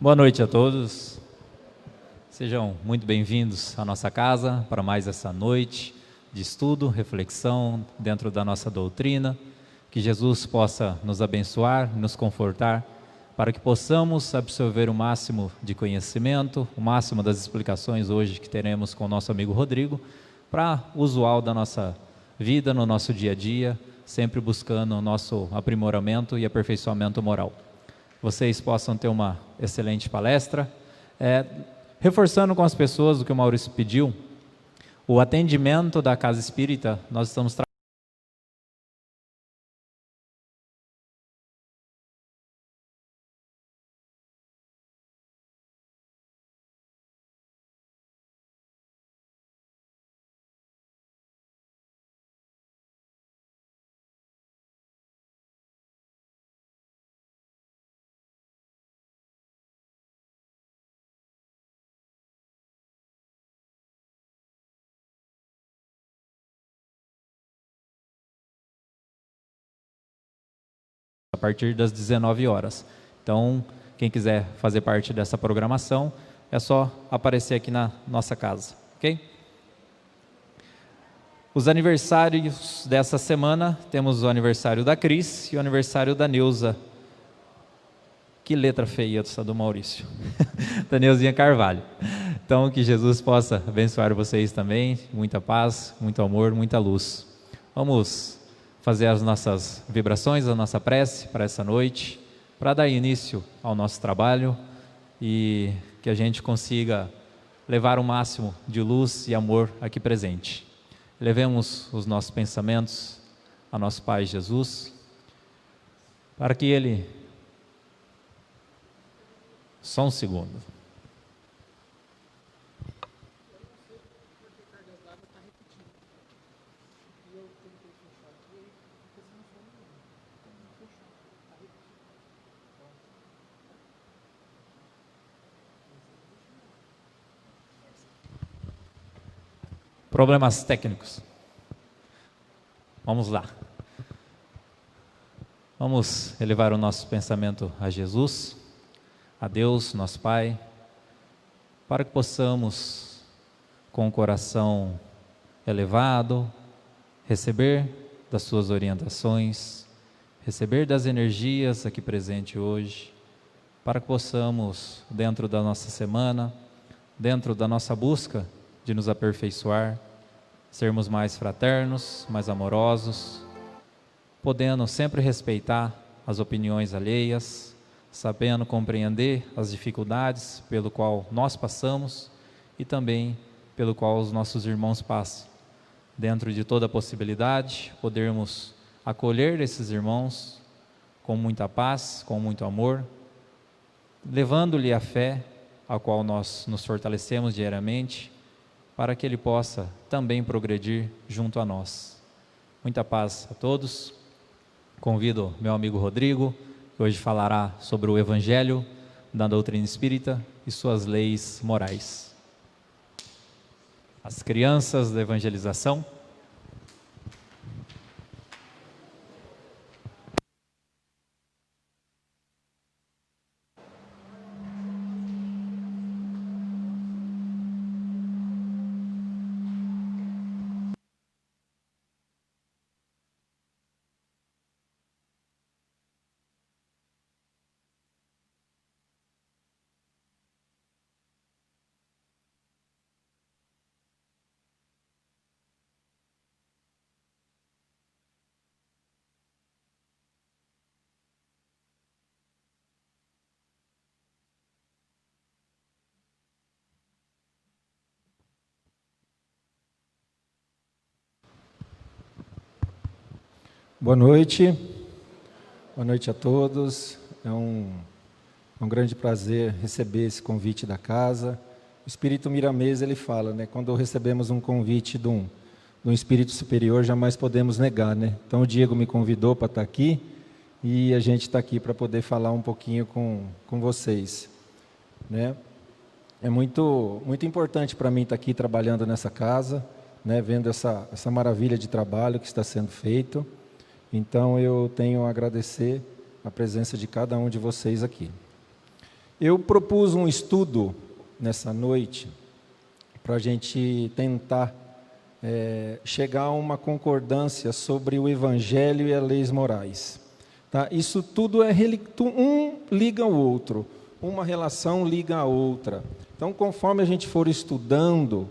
Boa noite a todos. Sejam muito bem-vindos à nossa casa para mais essa noite de estudo, reflexão dentro da nossa doutrina. Que Jesus possa nos abençoar, nos confortar, para que possamos absorver o máximo de conhecimento, o máximo das explicações hoje que teremos com o nosso amigo Rodrigo, para o usual da nossa vida, no nosso dia a dia, sempre buscando o nosso aprimoramento e aperfeiçoamento moral. Vocês possam ter uma excelente palestra. Reforçando com as pessoas o que o Maurício pediu, o atendimento da Casa Espírita, nós estamos a partir das 19 horas. Então, quem quiser fazer parte dessa programação, é só aparecer aqui na nossa casa, ok? Os aniversários dessa semana, temos o aniversário da Cris e o aniversário da Neuza. Que letra feia essa do Maurício. Da Neuzinha Carvalho. Então, que Jesus possa abençoar vocês também, muita paz, muito amor, muita luz. Vamos fazer as nossas vibrações, a nossa prece para essa noite, para dar início ao nosso trabalho e que a gente consiga levar o máximo de luz e amor aqui presente. Levemos os nossos pensamentos a nosso Pai Jesus, para que Ele... Só um segundo. Problemas técnicos. Vamos lá. Vamos elevar o nosso pensamento a Jesus, a Deus, nosso Pai, para que possamos, com o coração elevado, receber das suas orientações, receber das energias aqui presente hoje, para que possamos, dentro da nossa semana, dentro da nossa busca de nos aperfeiçoar, sermos mais fraternos, mais amorosos, podendo sempre respeitar as opiniões alheias, sabendo compreender as dificuldades pelo qual nós passamos e também pelo qual os nossos irmãos passam. Dentro de toda a possibilidade, podermos acolher esses irmãos com muita paz, com muito amor, levando-lhe a fé a qual nós nos fortalecemos diariamente, para que ele possa também progredir junto a nós. Muita paz a todos. Convido meu amigo Rodrigo, que hoje falará sobre o Evangelho da doutrina espírita e suas leis morais. As crianças da evangelização. Boa noite a todos. É um grande prazer receber esse convite da casa. O Espírito Miramês, ele fala, né? Quando recebemos um convite de um Espírito Superior, jamais podemos negar, né? Então o Diego me convidou para estar aqui e a gente está aqui para poder falar um pouquinho com vocês, né? É muito importante para mim estar aqui trabalhando nessa casa, né? Vendo essa maravilha de trabalho que está sendo feito. Então, eu tenho a agradecer a presença de cada um de vocês aqui. Eu propus um estudo nessa noite para a gente tentar chegar a uma concordância sobre o Evangelho e as leis morais. Tá? Isso tudo um liga ao outro, uma relação liga a outra. Então, conforme a gente for estudando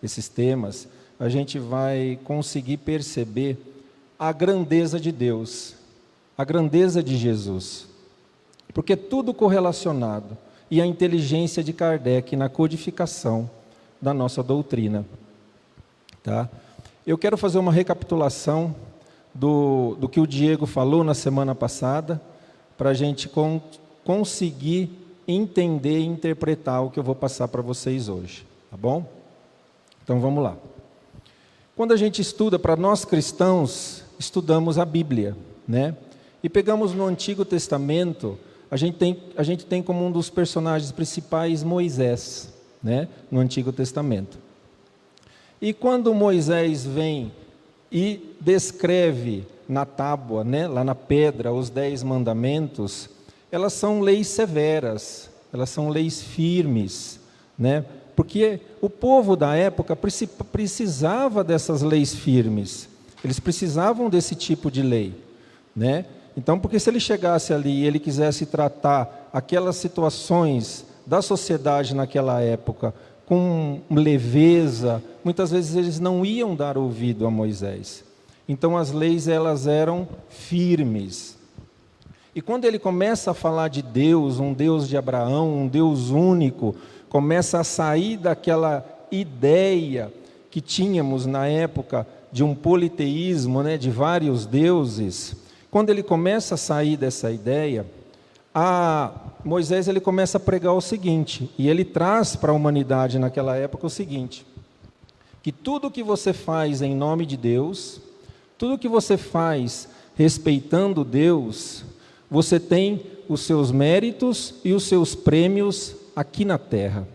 esses temas, a gente vai conseguir perceber a grandeza de Deus, a grandeza de Jesus, porque é tudo correlacionado, e a inteligência de Kardec na codificação da nossa doutrina. Tá? Eu quero fazer uma recapitulação do que o Diego falou na semana passada, para a gente conseguir entender e interpretar o que eu vou passar para vocês hoje, tá bom? Então vamos lá. Quando a gente estuda, para nós cristãos, estudamos a Bíblia, né? E pegamos no Antigo Testamento, a gente tem como um dos personagens principais Moisés, né? No Antigo Testamento. E quando Moisés vem e descreve na tábua, né, lá na pedra, os 10 mandamentos, elas são leis severas, elas são leis firmes, né? Porque o povo da época precisava dessas leis firmes, eles precisavam desse tipo de lei, né? Então, porque se ele chegasse ali e ele quisesse tratar aquelas situações da sociedade naquela época com leveza, muitas vezes eles não iam dar ouvido a Moisés. Então as leis, elas eram firmes. E quando ele começa a falar de Deus, um Deus de Abraão, um Deus único, começa a sair daquela ideia que tínhamos na época de um politeísmo, né, de vários deuses. Quando ele começa a sair dessa ideia, Moisés ele começa a pregar o seguinte, e ele traz para a humanidade naquela época o seguinte, que tudo que você faz em nome de Deus, tudo que você faz respeitando Deus, você tem os seus méritos e os seus prêmios aqui na terra.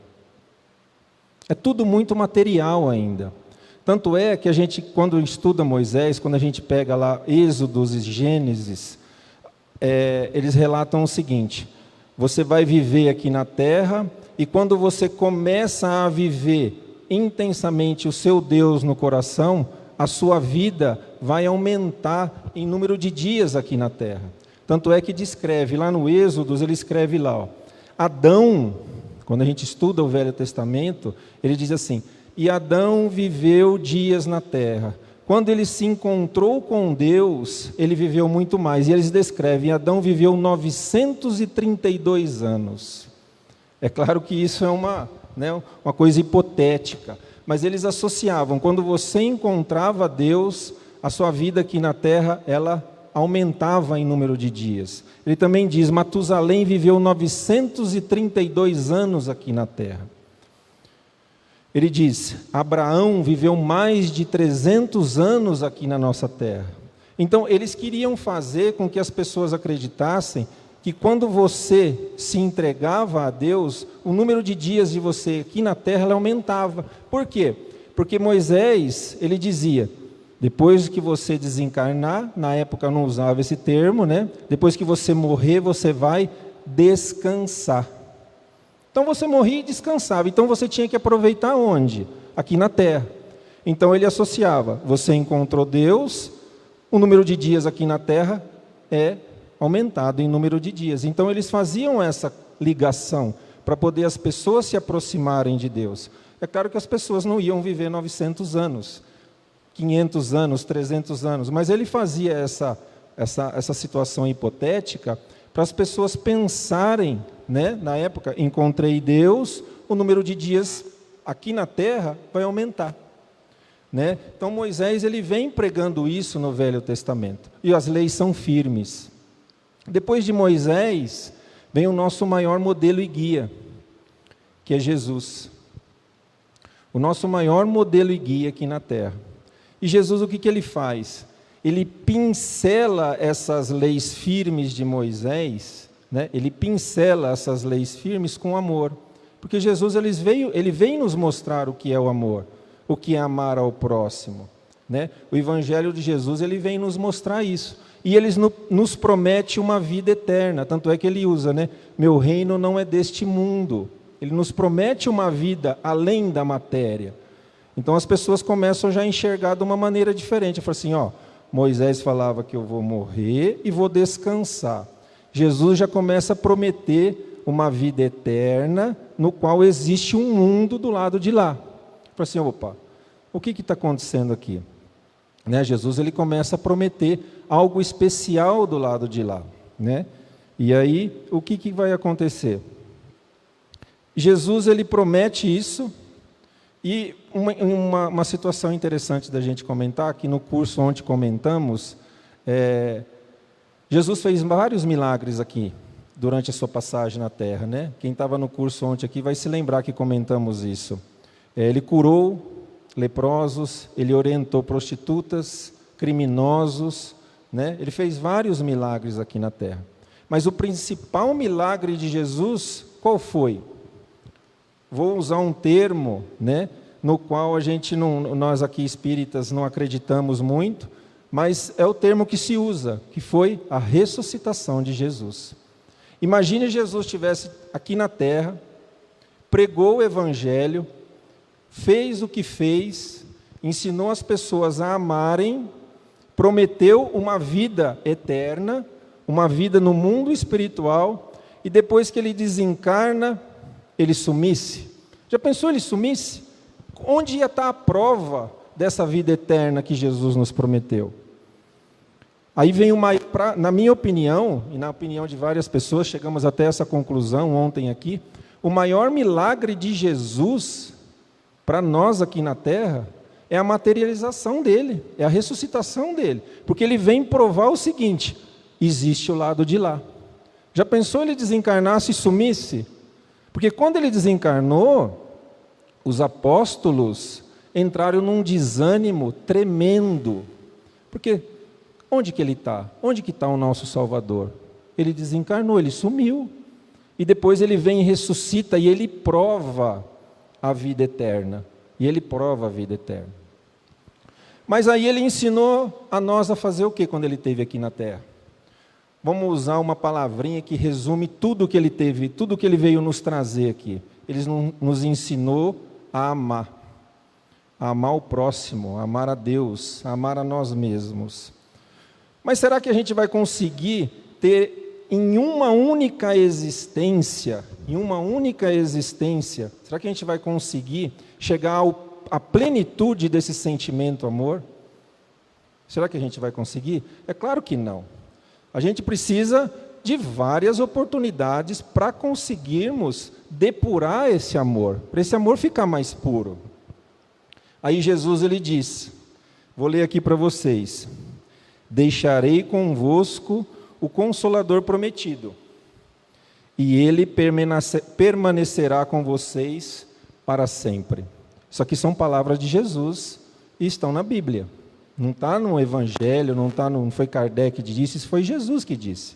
É tudo muito material ainda. Tanto é que a gente, quando estuda Moisés, quando a gente pega lá Êxodos e Gênesis, eles relatam o seguinte: você vai viver aqui na terra, e quando você começa a viver intensamente o seu Deus no coração, a sua vida vai aumentar em número de dias aqui na terra. Tanto é que descreve, lá no Êxodos, ele escreve lá, ó, Adão, quando a gente estuda o Velho Testamento, ele diz assim, e Adão viveu dias na terra. Quando ele se encontrou com Deus, ele viveu muito mais. E eles descrevem, Adão viveu 932 anos. É claro que isso é uma coisa hipotética, mas eles associavam, quando você encontrava Deus, a sua vida aqui na terra, ela aumentava em número de dias. Ele também diz, Matusalém viveu 932 anos aqui na terra. Ele diz, Abraão viveu mais de 300 anos aqui na nossa terra. Então, eles queriam fazer com que as pessoas acreditassem que quando você se entregava a Deus, o número de dias de você aqui na terra ela aumentava. Por quê? Porque Moisés, ele dizia, depois que você desencarnar, na época não usava esse termo, né? Depois que você morrer, você vai descansar. Então você morria e descansava, então você tinha que aproveitar onde? Aqui na terra. Então ele associava, você encontrou Deus, o número de dias aqui na terra é aumentado em número de dias. Então eles faziam essa ligação, para poder as pessoas se aproximarem de Deus. É claro que as pessoas não iam viver 900 anos, 500 anos, 300 anos, mas ele fazia essa situação hipotética, para as pessoas pensarem, né, na época, encontrei Deus, o número de dias aqui na terra vai aumentar. Né? Então Moisés ele vem pregando isso no Velho Testamento, e as leis são firmes. Depois de Moisés, vem o nosso maior modelo e guia, que é Jesus. O nosso maior modelo e guia aqui na terra. E Jesus, o que ele faz? Ele pincela essas leis firmes de Moisés, né? Ele pincela essas leis firmes com amor, porque Jesus ele veio nos mostrar o que é o amor, o que é amar ao próximo, né? O Evangelho de Jesus ele vem nos mostrar isso, e Ele nos promete uma vida eterna. Tanto é que Ele usa, né? Meu reino não é deste mundo. Ele nos promete uma vida além da matéria. Então as pessoas começam já a enxergar de uma maneira diferente. Eu falo assim, ó, Moisés falava que eu vou morrer e vou descansar. Jesus já começa a prometer uma vida eterna, no qual existe um mundo do lado de lá. Eu falo assim, opa, o que está acontecendo aqui? Né? Jesus ele começa a prometer algo especial do lado de lá, né? E aí, o que vai acontecer? Jesus ele promete isso, e uma situação interessante da gente comentar, que no curso onde comentamos, Jesus fez vários milagres aqui, durante a sua passagem na terra, né? Quem estava no curso ontem aqui vai se lembrar que comentamos isso. Ele curou leprosos, ele orientou prostitutas, criminosos, né? Ele fez vários milagres aqui na terra. Mas o principal milagre de Jesus, qual foi? Vou usar um termo, né, no qual nós aqui espíritas não acreditamos muito, mas é o termo que se usa, que foi a ressuscitação de Jesus. Imagine Jesus estivesse aqui na terra, pregou o evangelho, fez o que fez, ensinou as pessoas a amarem, prometeu uma vida eterna, uma vida no mundo espiritual, e depois que ele desencarna, ele sumisse. Já pensou ele sumisse? Onde ia estar a prova dessa vida eterna que Jesus nos prometeu? Aí vem na minha opinião, e na opinião de várias pessoas, chegamos até essa conclusão ontem aqui, o maior milagre de Jesus, para nós aqui na Terra, é a materialização dele, é a ressuscitação dele, porque ele vem provar o seguinte, existe o lado de lá. Já pensou ele desencarnasse e sumisse? Porque quando ele desencarnou, os apóstolos entraram num desânimo tremendo, porque onde que ele está? Onde que está o nosso Salvador? Ele desencarnou, ele sumiu. E depois ele vem e ressuscita e ele prova a vida eterna. E ele prova a vida eterna. Mas aí ele ensinou a nós a fazer o que quando ele esteve aqui na terra? Vamos usar uma palavrinha que resume tudo que ele teve, tudo que ele veio nos trazer aqui. Ele nos ensinou a amar o próximo, a amar a Deus, a amar a nós mesmos. Mas será que a gente vai conseguir ter em uma única existência, será que a gente vai conseguir chegar à plenitude desse sentimento amor? Será que a gente vai conseguir? É claro que não. A gente precisa de várias oportunidades para conseguirmos depurar esse amor, para esse amor ficar mais puro. Aí Jesus ele diz, vou ler aqui para vocês, deixarei convosco o Consolador prometido, e ele permanecerá com vocês para sempre. Isso aqui são palavras de Jesus e estão na Bíblia. Não está no Evangelho, não foi Kardec que disse, isso foi Jesus que disse.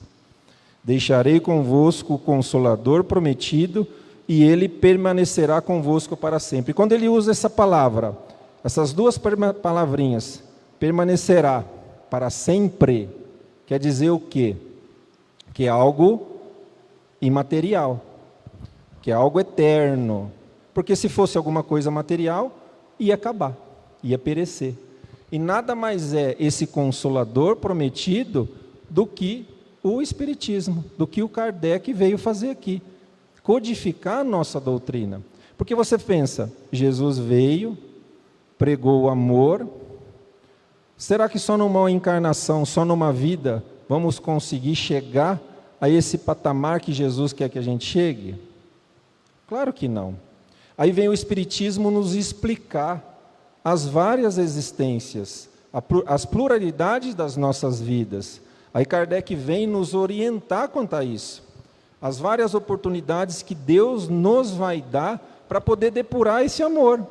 Deixarei convosco o Consolador prometido, e ele permanecerá convosco para sempre. E quando ele usa essa palavra, essas duas palavrinhas, permanecerá para sempre, quer dizer o quê? Que é algo imaterial, que é algo eterno. Porque se fosse alguma coisa material, ia acabar, ia perecer. E nada mais é esse Consolador prometido do que o Espiritismo, do que o Kardec veio fazer aqui, codificar a nossa doutrina. Porque você pensa, Jesus veio, pregou o amor, será que só numa encarnação, só numa vida, vamos conseguir chegar a esse patamar que Jesus quer que a gente chegue? Claro que não. Aí vem o Espiritismo nos explicar as várias existências, as pluralidades das nossas vidas. Aí Kardec vem nos orientar quanto a isso. As várias oportunidades que Deus nos vai dar para poder depurar esse amor.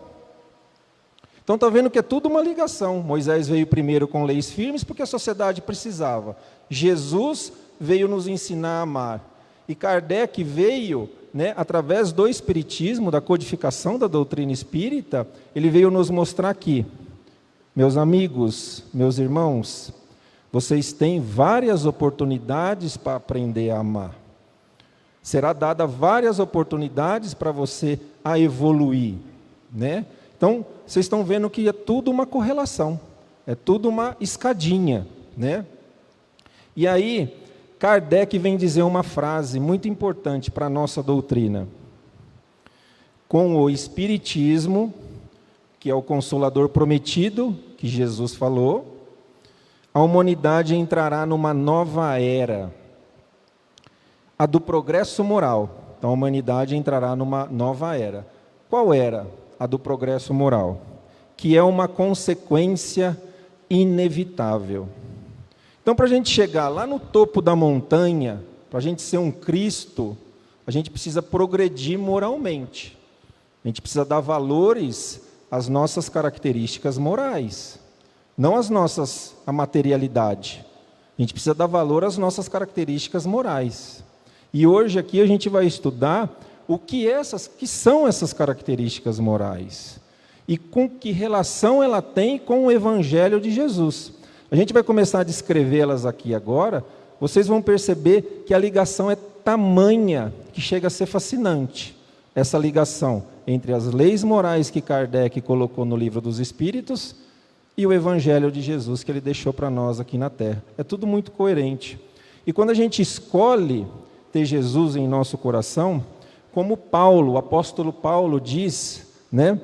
Então está vendo que é tudo uma ligação. Moisés veio primeiro com leis firmes porque a sociedade precisava. Jesus veio nos ensinar a amar. E Kardec veio, através do Espiritismo, da codificação da doutrina espírita, ele veio nos mostrar aqui, meus amigos, meus irmãos, vocês têm várias oportunidades para aprender a amar. Será dada várias oportunidades para você a evoluir, né? Então, vocês estão vendo que é tudo uma correlação, é tudo uma escadinha, né? E aí, Kardec vem dizer uma frase muito importante para a nossa doutrina. Com o Espiritismo, que é o Consolador prometido, que Jesus falou, a humanidade entrará numa nova era, a do progresso moral. Então, a humanidade entrará numa nova era. Qual era? A do progresso moral, que é uma consequência inevitável. Então, para a gente chegar lá no topo da montanha, para a gente ser um Cristo, a gente precisa progredir moralmente. A gente precisa dar valores às nossas características morais, não a materialidade. A gente precisa dar valor às nossas características morais. E hoje aqui a gente vai estudar o que são essas características morais e com que relação ela tem com o Evangelho de Jesus. A gente vai começar a descrevê-las aqui agora. Vocês vão perceber que a ligação é tamanha que chega a ser fascinante. Essa ligação entre as leis morais que Kardec colocou no Livro dos Espíritos e o Evangelho de Jesus que ele deixou para nós aqui na Terra. É tudo muito coerente. E quando a gente escolhe ter Jesus em nosso coração, como o apóstolo Paulo diz, né?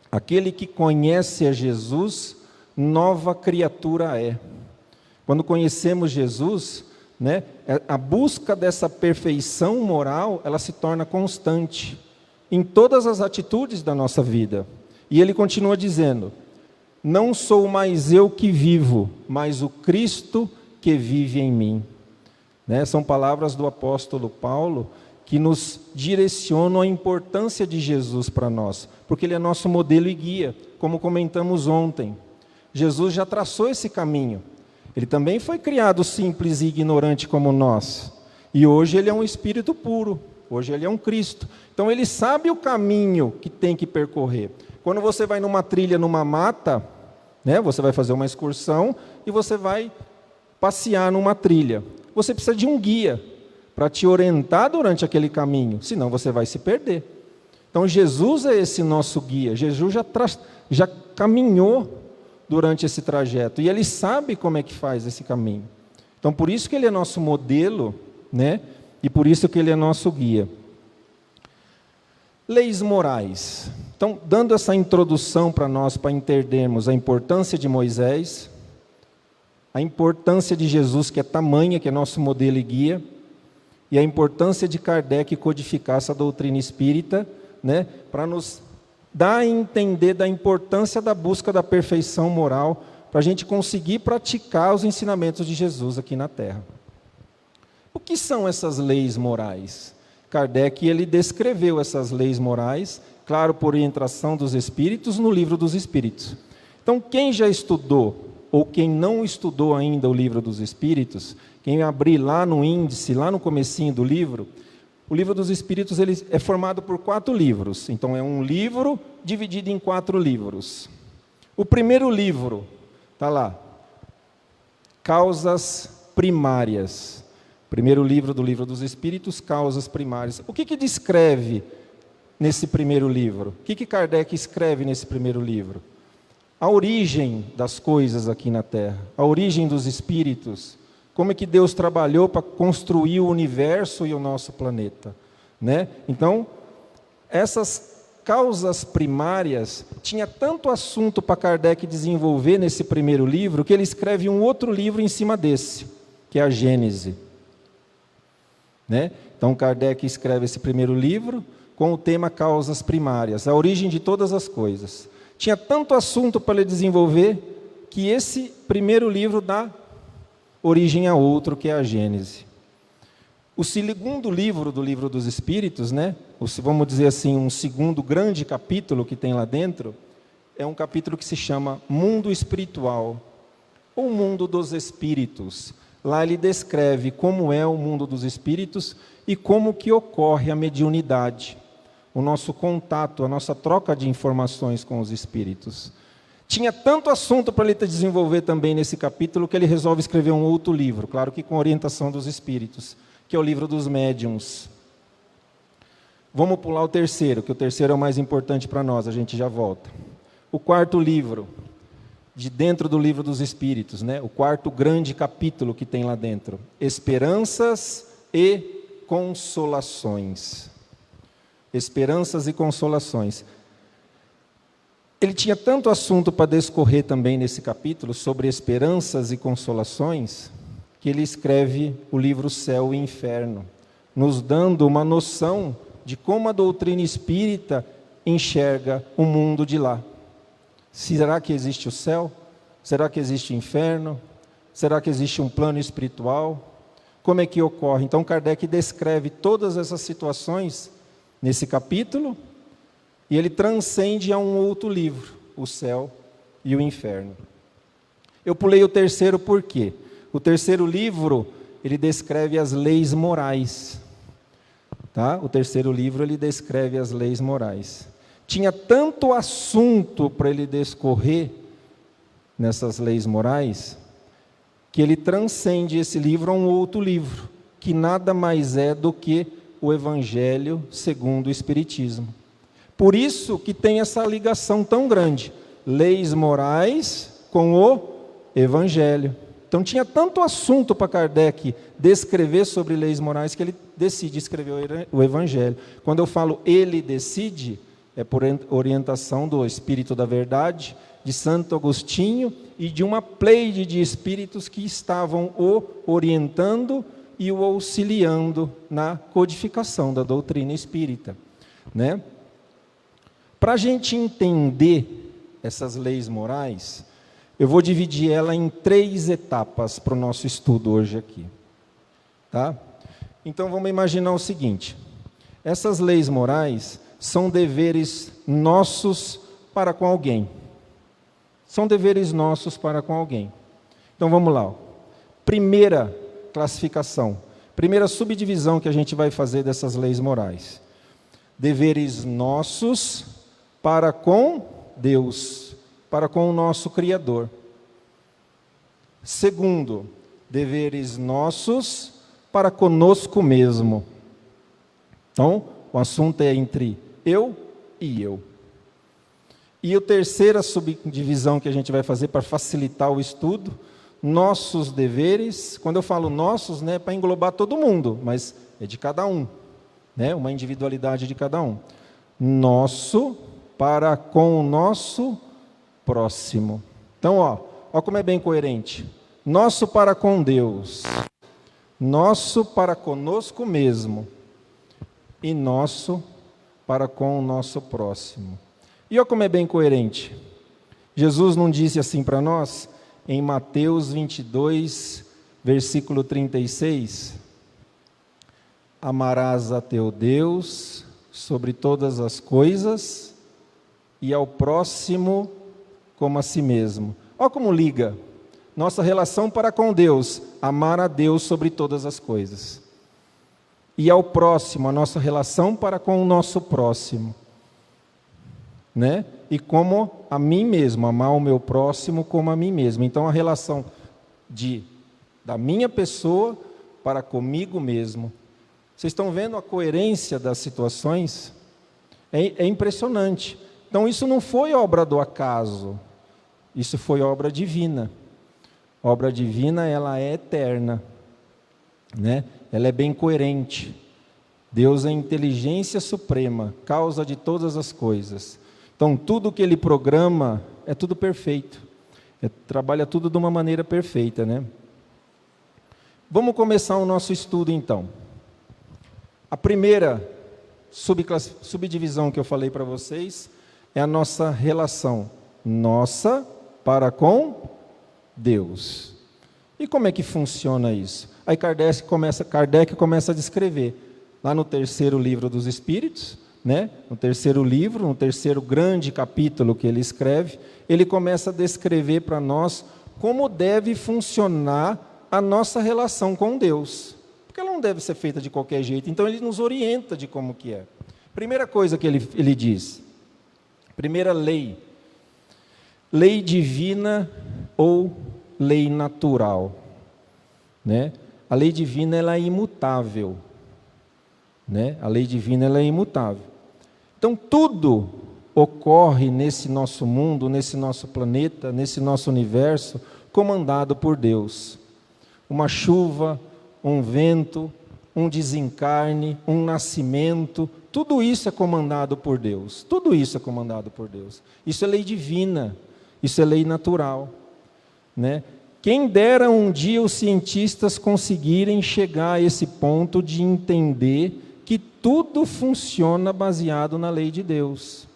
Aquele que conhece a Jesus, nova criatura é. Quando conhecemos Jesus, né, a busca dessa perfeição moral, ela se torna constante em todas as atitudes da nossa vida. E ele continua dizendo: não sou mais eu que vivo, mas o Cristo que vive em mim. Né? São palavras do apóstolo Paulo que nos direcionam a importância de Jesus para nós, porque ele é nosso modelo e guia, como comentamos ontem. Jesus já traçou esse caminho. Ele também foi criado simples e ignorante como nós. E hoje ele é um espírito puro. Hoje ele é um Cristo. Então ele sabe o caminho que tem que percorrer. Quando você vai numa trilha, numa mata, né, você vai fazer uma excursão e você vai passear numa trilha. Você precisa de um guia para te orientar durante aquele caminho, senão você vai se perder. Então Jesus é esse nosso guia. Jesus já caminhou durante esse trajeto, e ele sabe como é que faz esse caminho. Então, por isso que ele é nosso modelo, né? E por isso que ele é nosso guia. Leis morais. Então, dando essa introdução para nós, para entendermos a importância de Moisés, a importância de Jesus, que é tamanha, que é nosso modelo e guia, e a importância de Kardec codificar essa doutrina espírita, né? Para nos dá a entender da importância da busca da perfeição moral, para a gente conseguir praticar os ensinamentos de Jesus aqui na Terra. O que são essas leis morais? Kardec, ele descreveu essas leis morais, claro, por orientação dos Espíritos, no Livro dos Espíritos. Então, quem já estudou, ou quem não estudou ainda o Livro dos Espíritos, quem abrir lá no índice, lá no comecinho do livro, o Livro dos Espíritos ele é formado por 4 livros. Então, é um livro dividido em 4 livros. O primeiro livro, está lá, Causas Primárias. Primeiro livro do Livro dos Espíritos, Causas Primárias. O que descreve nesse primeiro livro? O que Kardec escreve nesse primeiro livro? A origem das coisas aqui na Terra, a origem dos espíritos. Como é que Deus trabalhou para construir o universo e o nosso planeta, né? Então, essas causas primárias, tinha tanto assunto para Kardec desenvolver nesse primeiro livro, que ele escreve um outro livro em cima desse, que é a Gênese. Né? Então, Kardec escreve esse primeiro livro com o tema Causas Primárias, a origem de todas as coisas. Tinha tanto assunto para ele desenvolver, que esse primeiro livro dá origem a outro, que é a Gênese. O segundo livro do Livro dos Espíritos, né, vamos dizer assim, um segundo grande capítulo que tem lá dentro, é um capítulo que se chama Mundo Espiritual, ou Mundo dos Espíritos. Lá ele descreve como é o mundo dos espíritos e como que ocorre a mediunidade, o nosso contato, a nossa troca de informações com os espíritos. Tinha tanto assunto para ele desenvolver também nesse capítulo que ele resolve escrever um outro livro, claro que com orientação dos espíritos, que é o livro dos médiuns. Vamos pular o terceiro, que o terceiro é o mais importante para nós, a gente já volta. O quarto livro, de dentro do livro dos espíritos, né? O quarto grande capítulo que tem lá dentro, Esperanças e Consolações. Esperanças e Consolações. Ele tinha tanto assunto para discorrer também nesse capítulo, sobre esperanças e consolações, que ele escreve o livro Céu e Inferno, nos dando uma noção de como a doutrina espírita enxerga o mundo de lá. Será que existe o céu? Será que existe o inferno? Será que existe um plano espiritual? Como é que ocorre? Então Kardec descreve todas essas situações nesse capítulo, e ele transcende a um outro livro, o Céu e o Inferno. Eu pulei o terceiro por quê? O terceiro livro, ele descreve as leis morais. Tá? O terceiro livro, ele descreve as leis morais. Tinha tanto assunto para ele discorrer nessas leis morais, que ele transcende esse livro a um outro livro, que nada mais é do que o Evangelho segundo o Espiritismo. Por isso que tem essa ligação tão grande, leis morais com o Evangelho. Então tinha tanto assunto para Kardec descrever sobre leis morais que ele decide escrever o Evangelho. Quando eu falo ele decide, é por orientação do Espírito da Verdade, de Santo Agostinho e de uma pleide de espíritos que estavam o orientando e o auxiliando na codificação da doutrina espírita, né? Para a gente entender essas leis morais, eu vou dividir ela em 3 etapas para o nosso estudo hoje aqui. Tá? Então vamos imaginar o seguinte: essas leis morais são deveres nossos para com alguém. São deveres nossos para com alguém. Então vamos lá. Primeira classificação, primeira subdivisão que a gente vai fazer dessas leis morais. Deveres nossos para com Deus, para com o nosso Criador. Segundo, deveres nossos para conosco mesmo. Então, o assunto é entre eu e eu. E a terceira subdivisão que a gente vai fazer para facilitar o estudo, nossos deveres. Quando eu falo nossos, é para englobar todo mundo, mas é de cada um, né? Uma individualidade de cada um. Nosso para com o nosso próximo. Então, ó como é bem coerente. Nosso para com Deus, nosso para conosco mesmo e nosso para com o nosso próximo. E olha como é bem coerente. Jesus não disse assim para nós, em Mateus 22, versículo 36, amarás a teu Deus sobre todas as coisas e ao próximo como a si mesmo. Olha como liga nossa relação para com Deus, amar a Deus sobre todas as coisas. E ao próximo, a nossa relação para com o nosso próximo. Né? E como a mim mesmo, amar o meu próximo como a mim mesmo. Então a relação da minha pessoa para comigo mesmo. Vocês estão vendo a coerência das situações? É impressionante. Então isso não foi obra do acaso, isso foi obra divina. Obra divina, ela é eterna, né? Ela é bem coerente. Deus é inteligência suprema, causa de todas as coisas. Então, tudo que Ele programa é tudo perfeito. Trabalha tudo de uma maneira perfeita, né? Vamos começar o nosso estudo, então. A primeira subdivisão que eu falei para vocês é a nossa relação, nossa para com Deus. E como é que funciona isso? Aí Kardec começa a descrever, lá no terceiro livro dos Espíritos, né? No terceiro livro, no terceiro grande capítulo que ele escreve, ele começa a descrever para nós como deve funcionar a nossa relação com Deus. Porque ela não deve ser feita de qualquer jeito, então ele nos orienta de como que é. Primeira coisa que ele diz, primeira lei, lei divina ou lei natural, né? A lei divina ela é imutável, né? A lei divina ela é imutável. Então tudo ocorre nesse nosso mundo, nesse nosso planeta, nesse nosso universo, comandado por Deus. Uma chuva, um vento, um desencarne, um nascimento, tudo isso é comandado por Deus. Tudo isso é comandado por Deus. Isso é lei divina, isso é lei natural, né? Quem dera um dia os cientistas conseguirem chegar a esse ponto de entender que tudo funciona baseado na lei de Deus.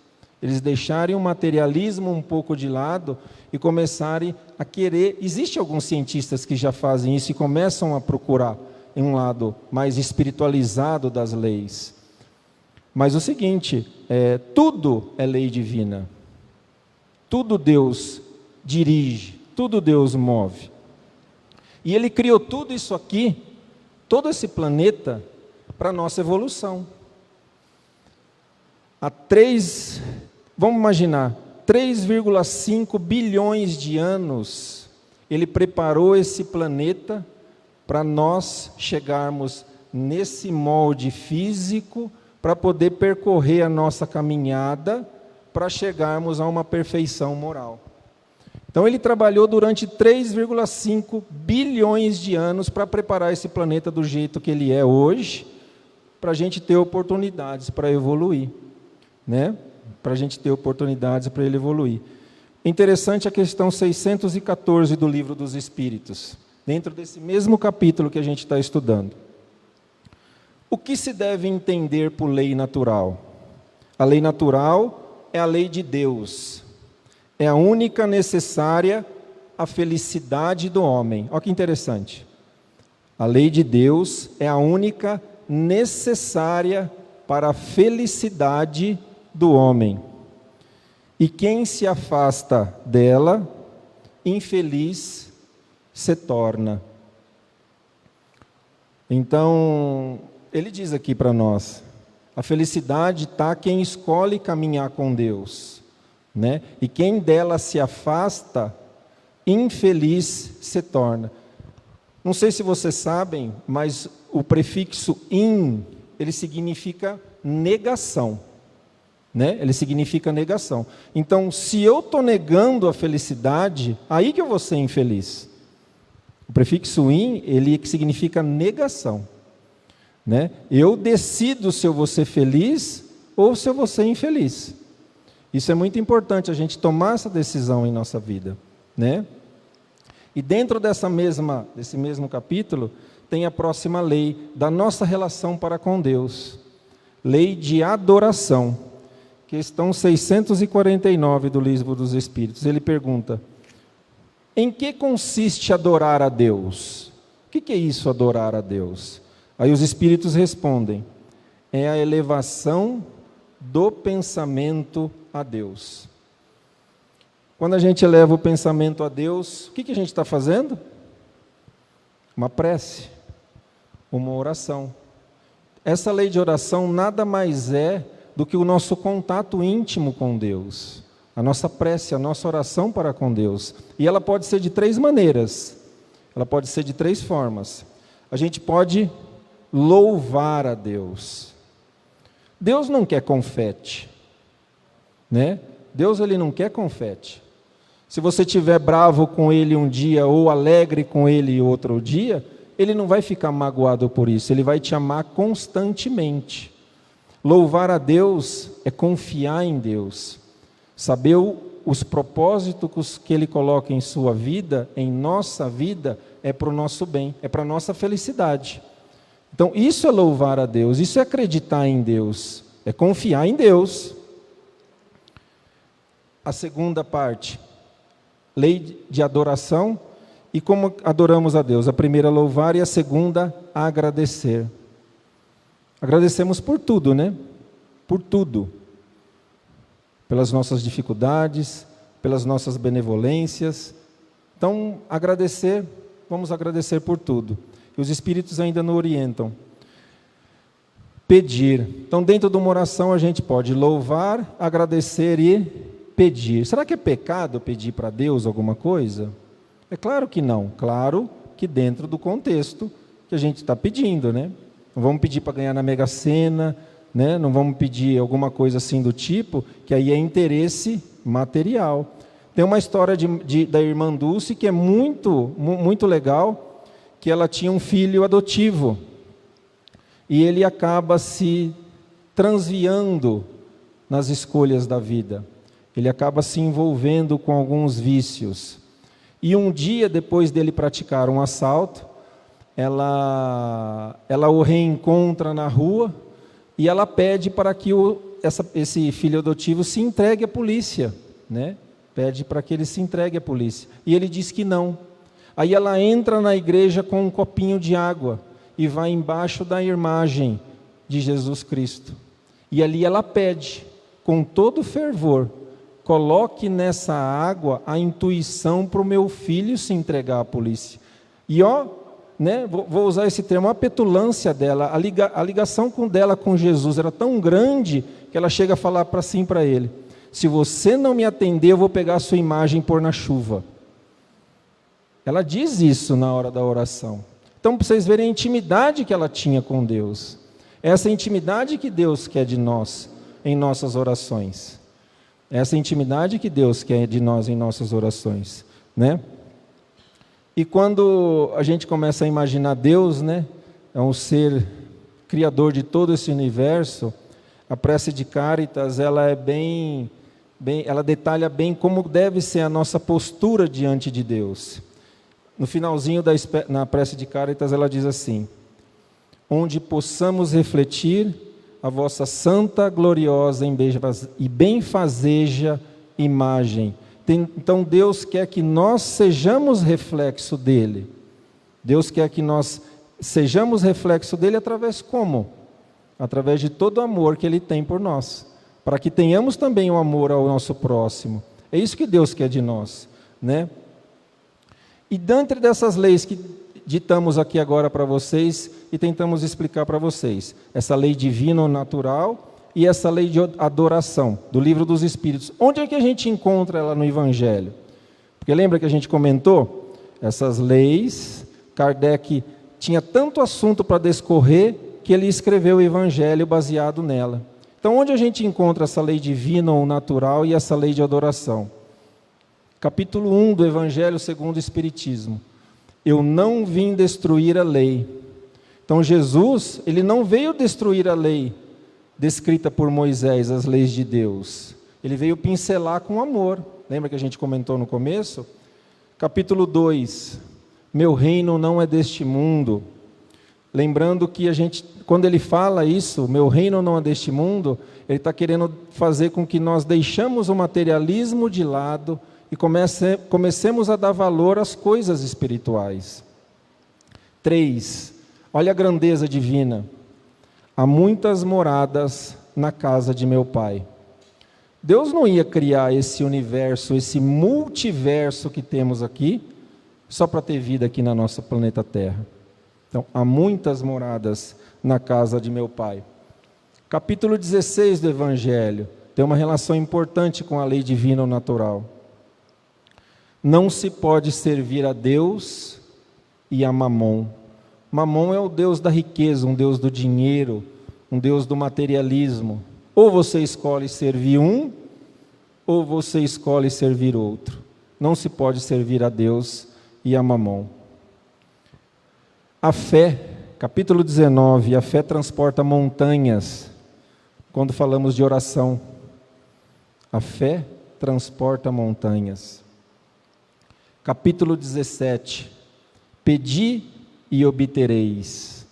Eles deixarem o materialismo um pouco de lado e começarem a querer... Existem alguns cientistas que já fazem isso e começam a procurar em um lado mais espiritualizado das leis. Mas o seguinte, tudo é lei divina. Tudo Deus dirige, tudo Deus move. E Ele criou tudo isso aqui, todo esse planeta, para a nossa evolução. Vamos imaginar, 3,5 bilhões de anos, Ele preparou esse planeta para nós chegarmos nesse molde físico, para poder percorrer a nossa caminhada, para chegarmos a uma perfeição moral. Então Ele trabalhou durante 3,5 bilhões de anos para preparar esse planeta do jeito que ele é hoje, para a gente ter oportunidades para evoluir, né? Para a gente ter oportunidades para ele evoluir. Interessante a questão 614 do Livro dos Espíritos, dentro desse mesmo capítulo que a gente está estudando. O que se deve entender por lei natural? A lei natural é a lei de Deus, é a única necessária à felicidade do homem. Olha que interessante. A lei de Deus é a única necessária para a felicidade do homem. E quem se afasta dela, infeliz se torna. Então, ele diz aqui para nós, a felicidade está quem escolhe caminhar com Deus, né? E quem dela se afasta, infeliz se torna. Não sei se vocês sabem, mas o prefixo in, ele significa negação, né? Ele significa negação. Então, se eu estou negando a felicidade, aí que eu vou ser infeliz. O prefixo in, ele significa negação, né? Eu decido se eu vou ser feliz ou se eu vou ser infeliz. Isso é muito importante, a gente tomar essa decisão em nossa vida, né? E dentro desse mesmo capítulo, tem a próxima lei da nossa relação para com Deus. Lei de adoração. Questão 649 do Livro dos Espíritos. Ele pergunta, em que consiste adorar a Deus? O que é isso, adorar a Deus? Aí os Espíritos respondem, é a elevação do pensamento a Deus. Quando a gente eleva o pensamento a Deus, o que a gente está fazendo? Uma prece, uma oração. Essa lei de oração nada mais é do que o nosso contato íntimo com Deus, a nossa prece, a nossa oração para com Deus. E ela pode ser de 3 maneiras, ela pode ser de 3 formas. A gente pode louvar a Deus. Deus não quer confete, né? Deus ele não quer confete. Se você estiver bravo com Ele um dia ou alegre com Ele outro dia, Ele não vai ficar magoado por isso, Ele vai te amar constantemente. Louvar a Deus é confiar em Deus, saber os propósitos que Ele coloca em sua vida, em nossa vida, é para o nosso bem, é para a nossa felicidade. Então isso é louvar a Deus, isso é acreditar em Deus, é confiar em Deus. A segunda parte, lei de adoração, e como adoramos a Deus? A primeira, louvar, e a segunda, agradecer. Agradecemos por tudo, né? Por tudo. Pelas nossas dificuldades, pelas nossas benevolências. Então, vamos agradecer por tudo. E os Espíritos ainda nos orientam. Pedir. Então, dentro de uma oração, a gente pode louvar, agradecer e pedir. Será que é pecado pedir para Deus alguma coisa? É claro que não. Claro que dentro do contexto que a gente está pedindo, né? Não vamos pedir para ganhar na Mega Sena, né? Não vamos pedir alguma coisa assim do tipo, que aí é interesse material. Tem uma história da irmã Dulce que é muito legal, que ela tinha um filho adotivo, e ele acaba se transviando nas escolhas da vida. Ele acaba se envolvendo com alguns vícios. E um dia, depois dele praticar um assalto, ela o reencontra na rua e ela pede para que esse filho adotivo se entregue à polícia, né? Pede para que ele se entregue à polícia. E ele diz que não. Aí ela entra na igreja com um copinho de água e vai embaixo da imagem de Jesus Cristo. E ali ela pede, com todo fervor, coloque nessa água a intuição para o meu filho se entregar à polícia. E né, vou usar esse termo, a petulância dela, a ligação dela com Jesus era tão grande que ela chega a falar para ele: se você não me atender, eu vou pegar a sua imagem e pôr na chuva. Ela diz isso na hora da oração. Então, para vocês verem a intimidade que ela tinha com Deus. Essa intimidade que Deus quer de nós em nossas orações. Essa intimidade que Deus quer de nós em nossas orações, né? E quando a gente começa a imaginar Deus, né, é um ser criador de todo esse universo, a prece de Cáritas, ela é ela detalha bem como deve ser a nossa postura diante de Deus. No finalzinho na prece de Cáritas, ela diz assim: onde possamos refletir a vossa santa, gloriosa e benfazeja imagem. Então Deus quer que nós sejamos reflexo dele. Deus quer que nós sejamos reflexo dele através como? Através de todo o amor que ele tem por nós, para que tenhamos também o amor ao nosso próximo. É isso que Deus quer de nós, né? E dentro dessas leis que ditamos aqui agora para vocês e tentamos explicar para vocês, essa lei divina ou natural e essa lei de adoração, do Livro dos Espíritos. Onde é que a gente encontra ela no Evangelho? Porque lembra que a gente comentou? Essas leis, Kardec tinha tanto assunto para discorrer que ele escreveu o Evangelho baseado nela. Então, onde a gente encontra essa lei divina ou natural e essa lei de adoração? Capítulo 1 do Evangelho segundo o Espiritismo. Eu não vim destruir a lei. Então, Jesus, ele não veio destruir a lei descrita por Moisés, as leis de Deus. Ele veio pincelar com amor. Lembra que a gente comentou no começo? Capítulo 2. Meu reino não é deste mundo. Lembrando que quando ele fala isso, meu reino não é deste mundo, ele está querendo fazer com que nós deixamos o materialismo de lado e comecemos a dar valor às coisas espirituais. 3. Olha a grandeza divina. Há muitas moradas na casa de meu Pai. Deus não ia criar esse universo, esse multiverso que temos aqui, só para ter vida aqui na nossa planeta Terra. Então, há muitas moradas na casa de meu Pai. Capítulo 16 do Evangelho tem uma relação importante com a lei divina ou natural. Não se pode servir a Deus e a Mamon. Mamon é o Deus da riqueza, um Deus do dinheiro, um Deus do materialismo. Ou você escolhe servir um, ou você escolhe servir outro. Não se pode servir a Deus e a Mamon. A fé, capítulo 19, a fé transporta montanhas. Quando falamos de oração, a fé transporta montanhas. Capítulo 17, pedi e obtereis.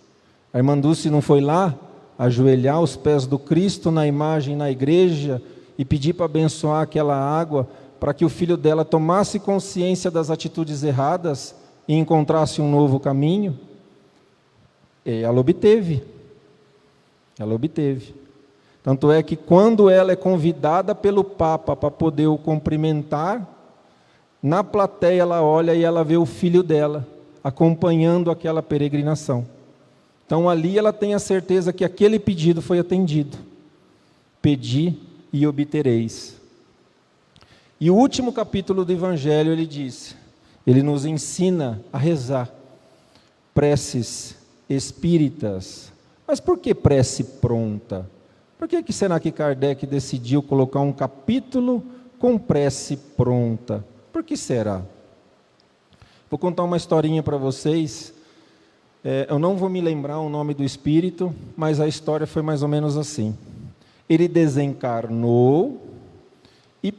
A irmã Dulce não foi lá ajoelhar aos pés do Cristo na imagem na igreja e pedir para abençoar aquela água para que o filho dela tomasse consciência das atitudes erradas e encontrasse um novo caminho? E ela obteve. Ela obteve. Tanto é que quando ela é convidada pelo Papa para poder o cumprimentar, na plateia ela olha e ela vê o filho dela acompanhando aquela peregrinação. Então ali ela tem a certeza que aquele pedido foi atendido. Pedi e obtereis. E o último capítulo do Evangelho, ele nos ensina a rezar preces espíritas. Mas por que prece pronta? Por que será que Kardec decidiu colocar um capítulo com prece pronta? Por que será? Vou contar uma historinha para vocês. Eu não vou me lembrar o nome do espírito, mas a história foi mais ou menos assim. Ele desencarnou e,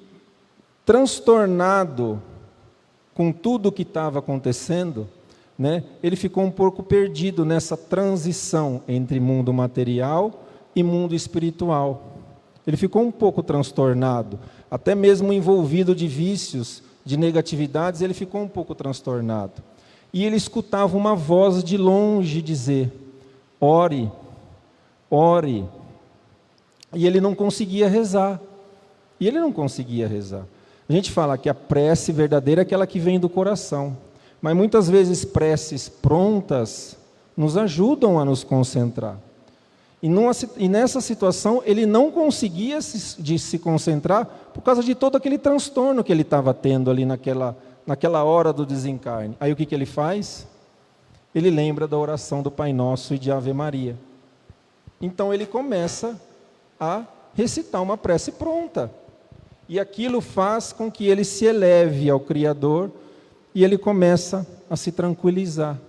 transtornado com tudo o que estava acontecendo, né, ele ficou um pouco perdido nessa transição entre mundo material e mundo espiritual. Ele ficou um pouco transtornado, até mesmo envolvido de vícios, de negatividades, ele ficou um pouco transtornado. E ele escutava uma voz de longe dizer: ore, ore. E ele não conseguia rezar. A gente fala que a prece verdadeira é aquela que vem do coração. Mas muitas vezes preces prontas nos ajudam a nos concentrar. E nessa situação ele não conseguia se concentrar por causa de todo aquele transtorno que ele estava tendo ali naquela hora do desencarne. Aí o que ele faz? Ele lembra da oração do Pai Nosso e de Ave Maria. Então ele começa a recitar uma prece pronta. E aquilo faz com que ele se eleve ao Criador e ele começa a se tranquilizar.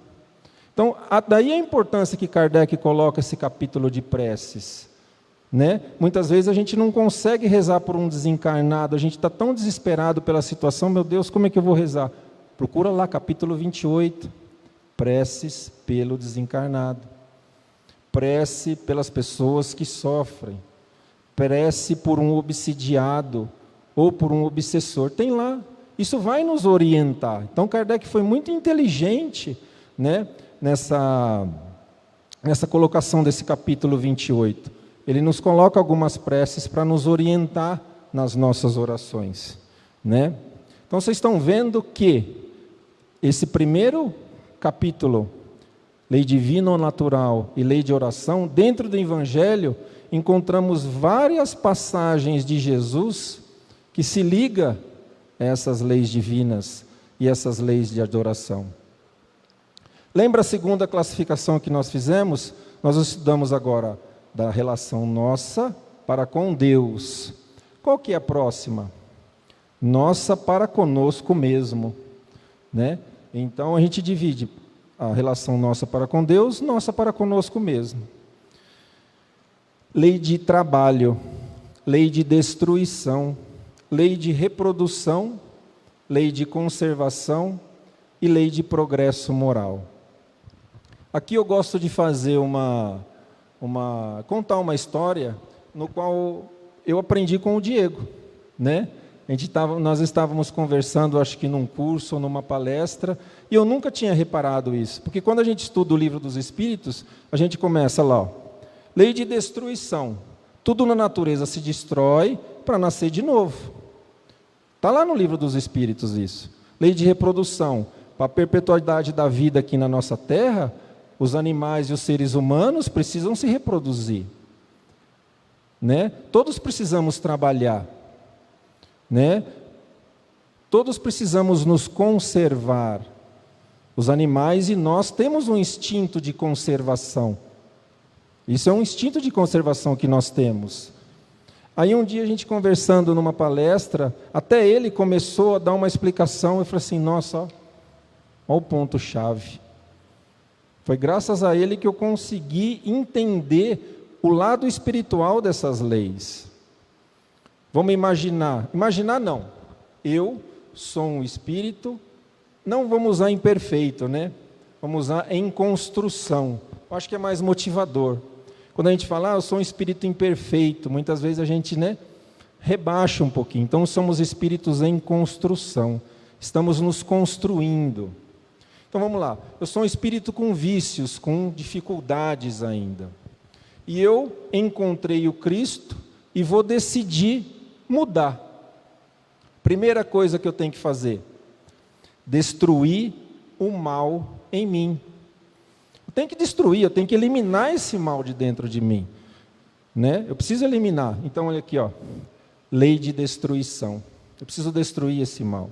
Então, daí a importância que Kardec coloca esse capítulo de preces, né? Muitas vezes a gente não consegue rezar por um desencarnado, a gente está tão desesperado pela situação, meu Deus, como é que eu vou rezar? Procura lá, capítulo 28, preces pelo desencarnado, prece pelas pessoas que sofrem, prece por um obsidiado ou por um obsessor, tem lá, isso vai nos orientar. Então Kardec foi muito inteligente, né, nessa colocação desse capítulo 28. Ele nos coloca algumas preces para nos orientar nas nossas orações, né? Então vocês estão vendo que esse primeiro capítulo, lei divina ou natural e lei de oração, dentro do Evangelho encontramos várias passagens de Jesus que se liga a essas leis divinas e essas leis de adoração. Lembra a segunda classificação que nós fizemos? Nós estudamos agora da relação nossa para com Deus. Qual que é a próxima? Nossa para conosco mesmo, né? Então a gente divide a relação nossa para com Deus, nossa para conosco mesmo. Lei de trabalho, lei de destruição, lei de reprodução, lei de conservação e lei de progresso moral. Aqui eu gosto de fazer contar uma história no qual eu aprendi com o Diego, né? Nós estávamos conversando, acho que num curso ou numa palestra, e eu nunca tinha reparado isso, porque quando a gente estuda o Livro dos Espíritos, a gente começa lá, ó, lei de destruição, tudo na natureza se destrói para nascer de novo. Está lá no Livro dos Espíritos isso. Lei de reprodução, para a perpetuidade da vida aqui na nossa Terra, os animais e os seres humanos precisam se reproduzir, né? Todos precisamos trabalhar, né? Todos precisamos nos conservar. Os animais e nós temos um instinto de conservação. Isso é um instinto de conservação que nós temos. Aí um dia a gente conversando numa palestra, até ele começou a dar uma explicação, eu falei assim, nossa, ó o ponto-chave. Foi graças a ele que eu consegui entender o lado espiritual dessas leis. Vamos imaginar não, eu sou um espírito, não vamos usar imperfeito, né? Vamos usar em construção, eu acho que é mais motivador. Quando a gente fala, eu sou um espírito imperfeito, muitas vezes a gente, né, rebaixa um pouquinho. Então somos espíritos em construção, estamos nos construindo. Então vamos lá, eu sou um espírito com vícios, com dificuldades ainda. E eu encontrei o Cristo e vou decidir mudar. Primeira coisa que eu tenho que fazer, destruir o mal em mim. Eu tenho que destruir, eu tenho que eliminar esse mal de dentro de mim, né? Eu preciso eliminar. Então olha aqui, ó, lei de destruição. Eu preciso destruir esse mal.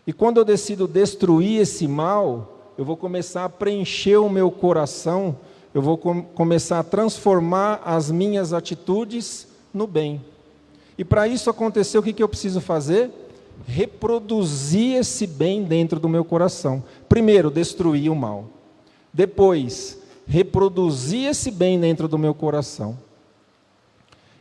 E quando eu decido destruir esse mal, eu vou começar a preencher o meu coração, eu vou começar a transformar as minhas atitudes no bem. E para isso acontecer, o que eu preciso fazer? Reproduzir esse bem dentro do meu coração. Primeiro, destruir o mal. Depois, reproduzir esse bem dentro do meu coração.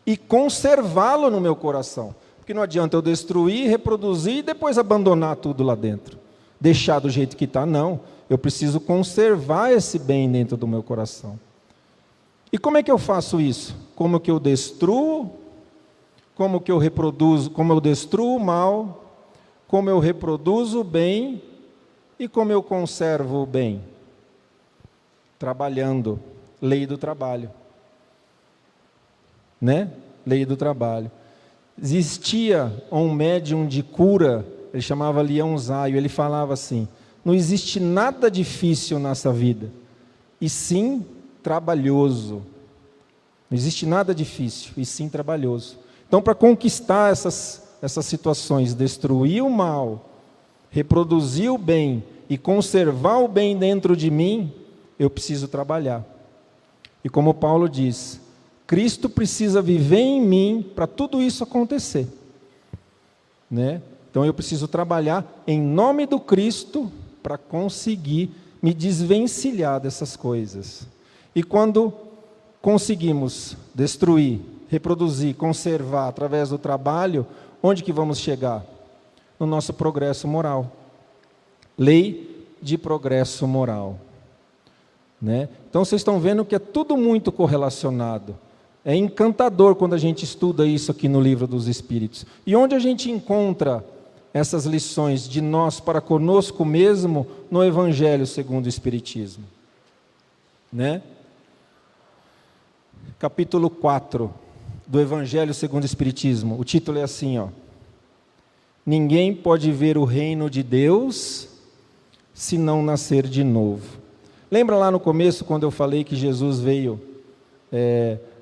E conservá-lo no meu coração. Porque não adianta eu destruir, reproduzir e depois abandonar tudo lá dentro. Deixar do jeito que está, não. Eu preciso conservar esse bem dentro do meu coração. E como é que eu faço isso? Como que eu destruo? Como que eu reproduzo? Como eu destruo o mal? Como eu reproduzo o bem? E como eu conservo o bem? Trabalhando. Lei do trabalho. Né? Lei do trabalho. Existia um médium de cura, ele chamava Leão Zaio, ele falava assim: não existe nada difícil nessa vida, e sim trabalhoso. Não existe nada difícil, e sim trabalhoso. Então, para conquistar essas situações, destruir o mal, reproduzir o bem e conservar o bem dentro de mim, eu preciso trabalhar. E como Paulo diz, Cristo precisa viver em mim para tudo isso acontecer. Né? Então eu preciso trabalhar em nome do Cristo para conseguir me desvencilhar dessas coisas. E quando conseguimos destruir, reproduzir, conservar através do trabalho, onde que vamos chegar? No nosso progresso moral. Lei de progresso moral. Né? Então vocês estão vendo que é tudo muito correlacionado. É encantador quando a gente estuda isso aqui no Livro dos Espíritos. E onde a gente encontra essas lições de nós para conosco mesmo no Evangelho segundo o Espiritismo? Né? Capítulo 4 do Evangelho segundo o Espiritismo. O título é assim, ó: ninguém pode ver o reino de Deus se não nascer de novo. Lembra lá no começo, quando eu falei que Jesus veio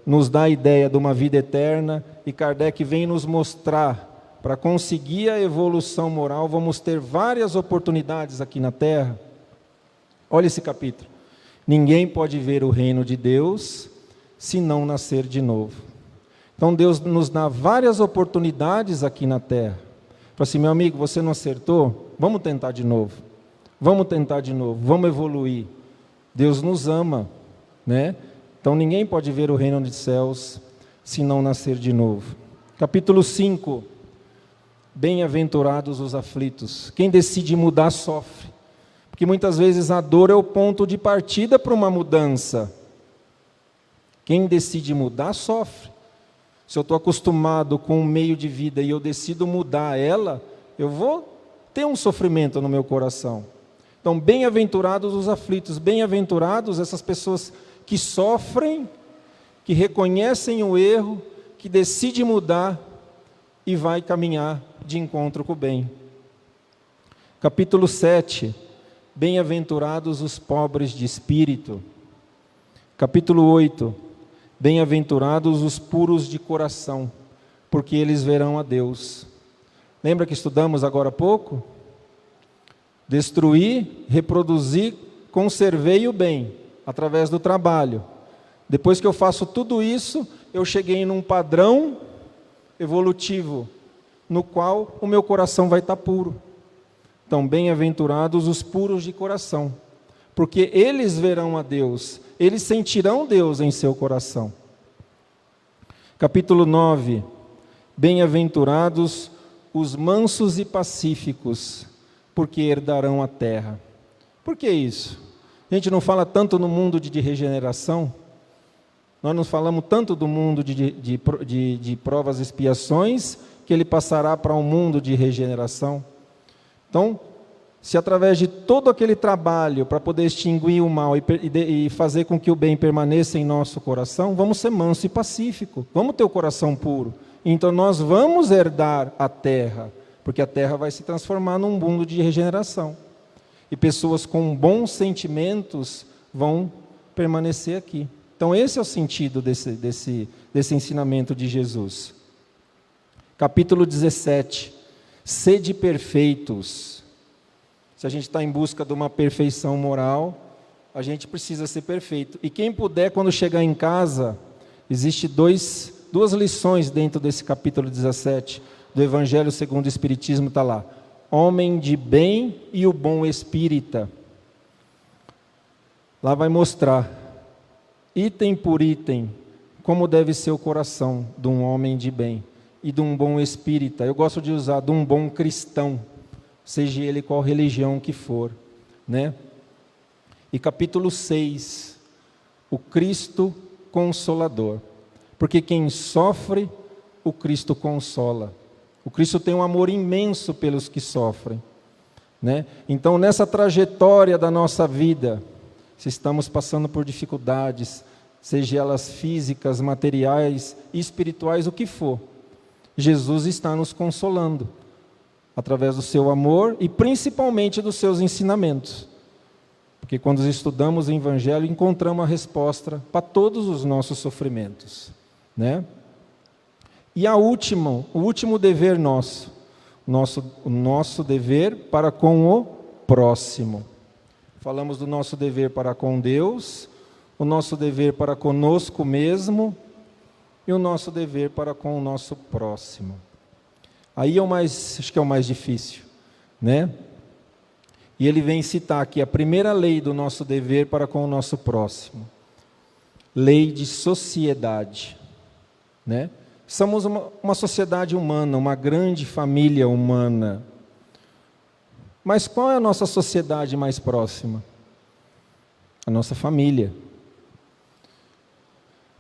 nos dar a ideia de uma vida eterna, e Kardec vem nos mostrar, para conseguir a evolução moral, vamos ter várias oportunidades aqui na Terra. Olha esse capítulo. Ninguém pode ver o reino de Deus se não nascer de novo. Então Deus nos dá várias oportunidades aqui na Terra. Fala assim: meu amigo, você não acertou? Vamos tentar de novo. Vamos tentar de novo, vamos evoluir. Deus nos ama, né? Então ninguém pode ver o reino dos céus se não nascer de novo. Capítulo 5. Bem-aventurados os aflitos. Quem decide mudar sofre. Porque muitas vezes a dor é o ponto de partida para uma mudança. Quem decide mudar sofre. Se eu estou acostumado com um meio de vida e eu decido mudar ela, eu vou ter um sofrimento no meu coração. Então, bem-aventurados os aflitos, bem-aventurados essas pessoas que sofrem, que reconhecem o erro, que decidem mudar e vai caminhar de encontro com o bem. Capítulo 7, bem-aventurados os pobres de espírito. Capítulo 8, bem-aventurados os puros de coração, porque eles verão a Deus. Lembra que estudamos agora há pouco? Destruir, reproduzir, conservei o bem, através do trabalho. Depois que eu faço tudo isso, eu cheguei num padrão evolutivo, no qual o meu coração vai estar puro. Então, bem-aventurados os puros de coração, porque eles verão a Deus, eles sentirão Deus em seu coração. Capítulo 9, bem-aventurados os mansos e pacíficos, porque herdarão a terra. Por que isso? A gente não fala tanto no mundo de regeneração, nós não falamos tanto do mundo de provas e expiações, que ele passará para um mundo de regeneração. Então, se através de todo aquele trabalho para poder extinguir o mal e fazer com que o bem permaneça em nosso coração, vamos ser manso e pacífico, vamos ter o coração puro. Então nós vamos herdar a terra, porque a terra vai se transformar num mundo de regeneração. E pessoas com bons sentimentos vão permanecer aqui. Então esse é o sentido desse ensinamento de Jesus. Capítulo 17, sede perfeitos. Se a gente está em busca de uma perfeição moral, a gente precisa ser perfeito. E quem puder, quando chegar em casa, existe duas lições dentro desse capítulo 17 do Evangelho segundo o Espiritismo, está lá. Homem de bem e o bom espírita. Lá vai mostrar, item por item, como deve ser o coração de um homem de bem e de um bom espírita. Eu gosto de usar de um bom cristão, seja ele qual religião que for, né? E capítulo 6, o Cristo Consolador. Porque quem sofre, o Cristo consola. O Cristo tem um amor imenso pelos que sofrem, né? Então, nessa trajetória da nossa vida, se estamos passando por dificuldades, seja elas físicas, materiais, espirituais, o que for, Jesus está nos consolando, através do seu amor e principalmente dos seus ensinamentos. Porque quando estudamos o Evangelho, encontramos a resposta para todos os nossos sofrimentos, né? E o último dever nosso, o nosso dever para com o próximo. Falamos do nosso dever para com Deus, o nosso dever para conosco mesmo e o nosso dever para com o nosso próximo. Aí acho que é o mais difícil, né? E ele vem citar aqui a primeira lei do nosso dever para com o nosso próximo. Lei de sociedade, né? Somos uma sociedade humana, uma grande família humana. Mas qual é a nossa sociedade mais próxima? A nossa família.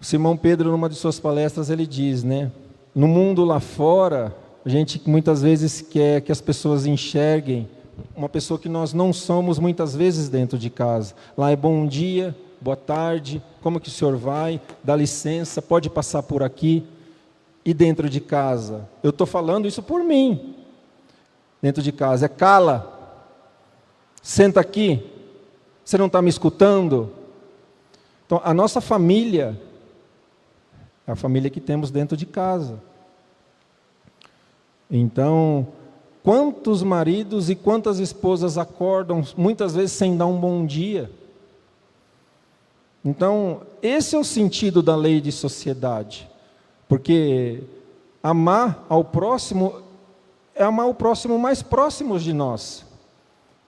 O Simão Pedro, numa de suas palestras, ele diz, né? No mundo lá fora, a gente muitas vezes quer que as pessoas enxerguem uma pessoa que nós não somos muitas vezes dentro de casa. Lá é bom dia, boa tarde, como que o senhor vai? Dá licença, pode passar por aqui. E dentro de casa? Eu estou falando isso por mim. Dentro de casa é cala, senta aqui, você não está me escutando? Então, a nossa família é a família que temos dentro de casa. Então, quantos maridos e quantas esposas acordam muitas vezes sem dar um bom dia? Então, esse é o sentido da lei de sociedade, porque amar ao próximo é amar o próximo mais próximo de nós.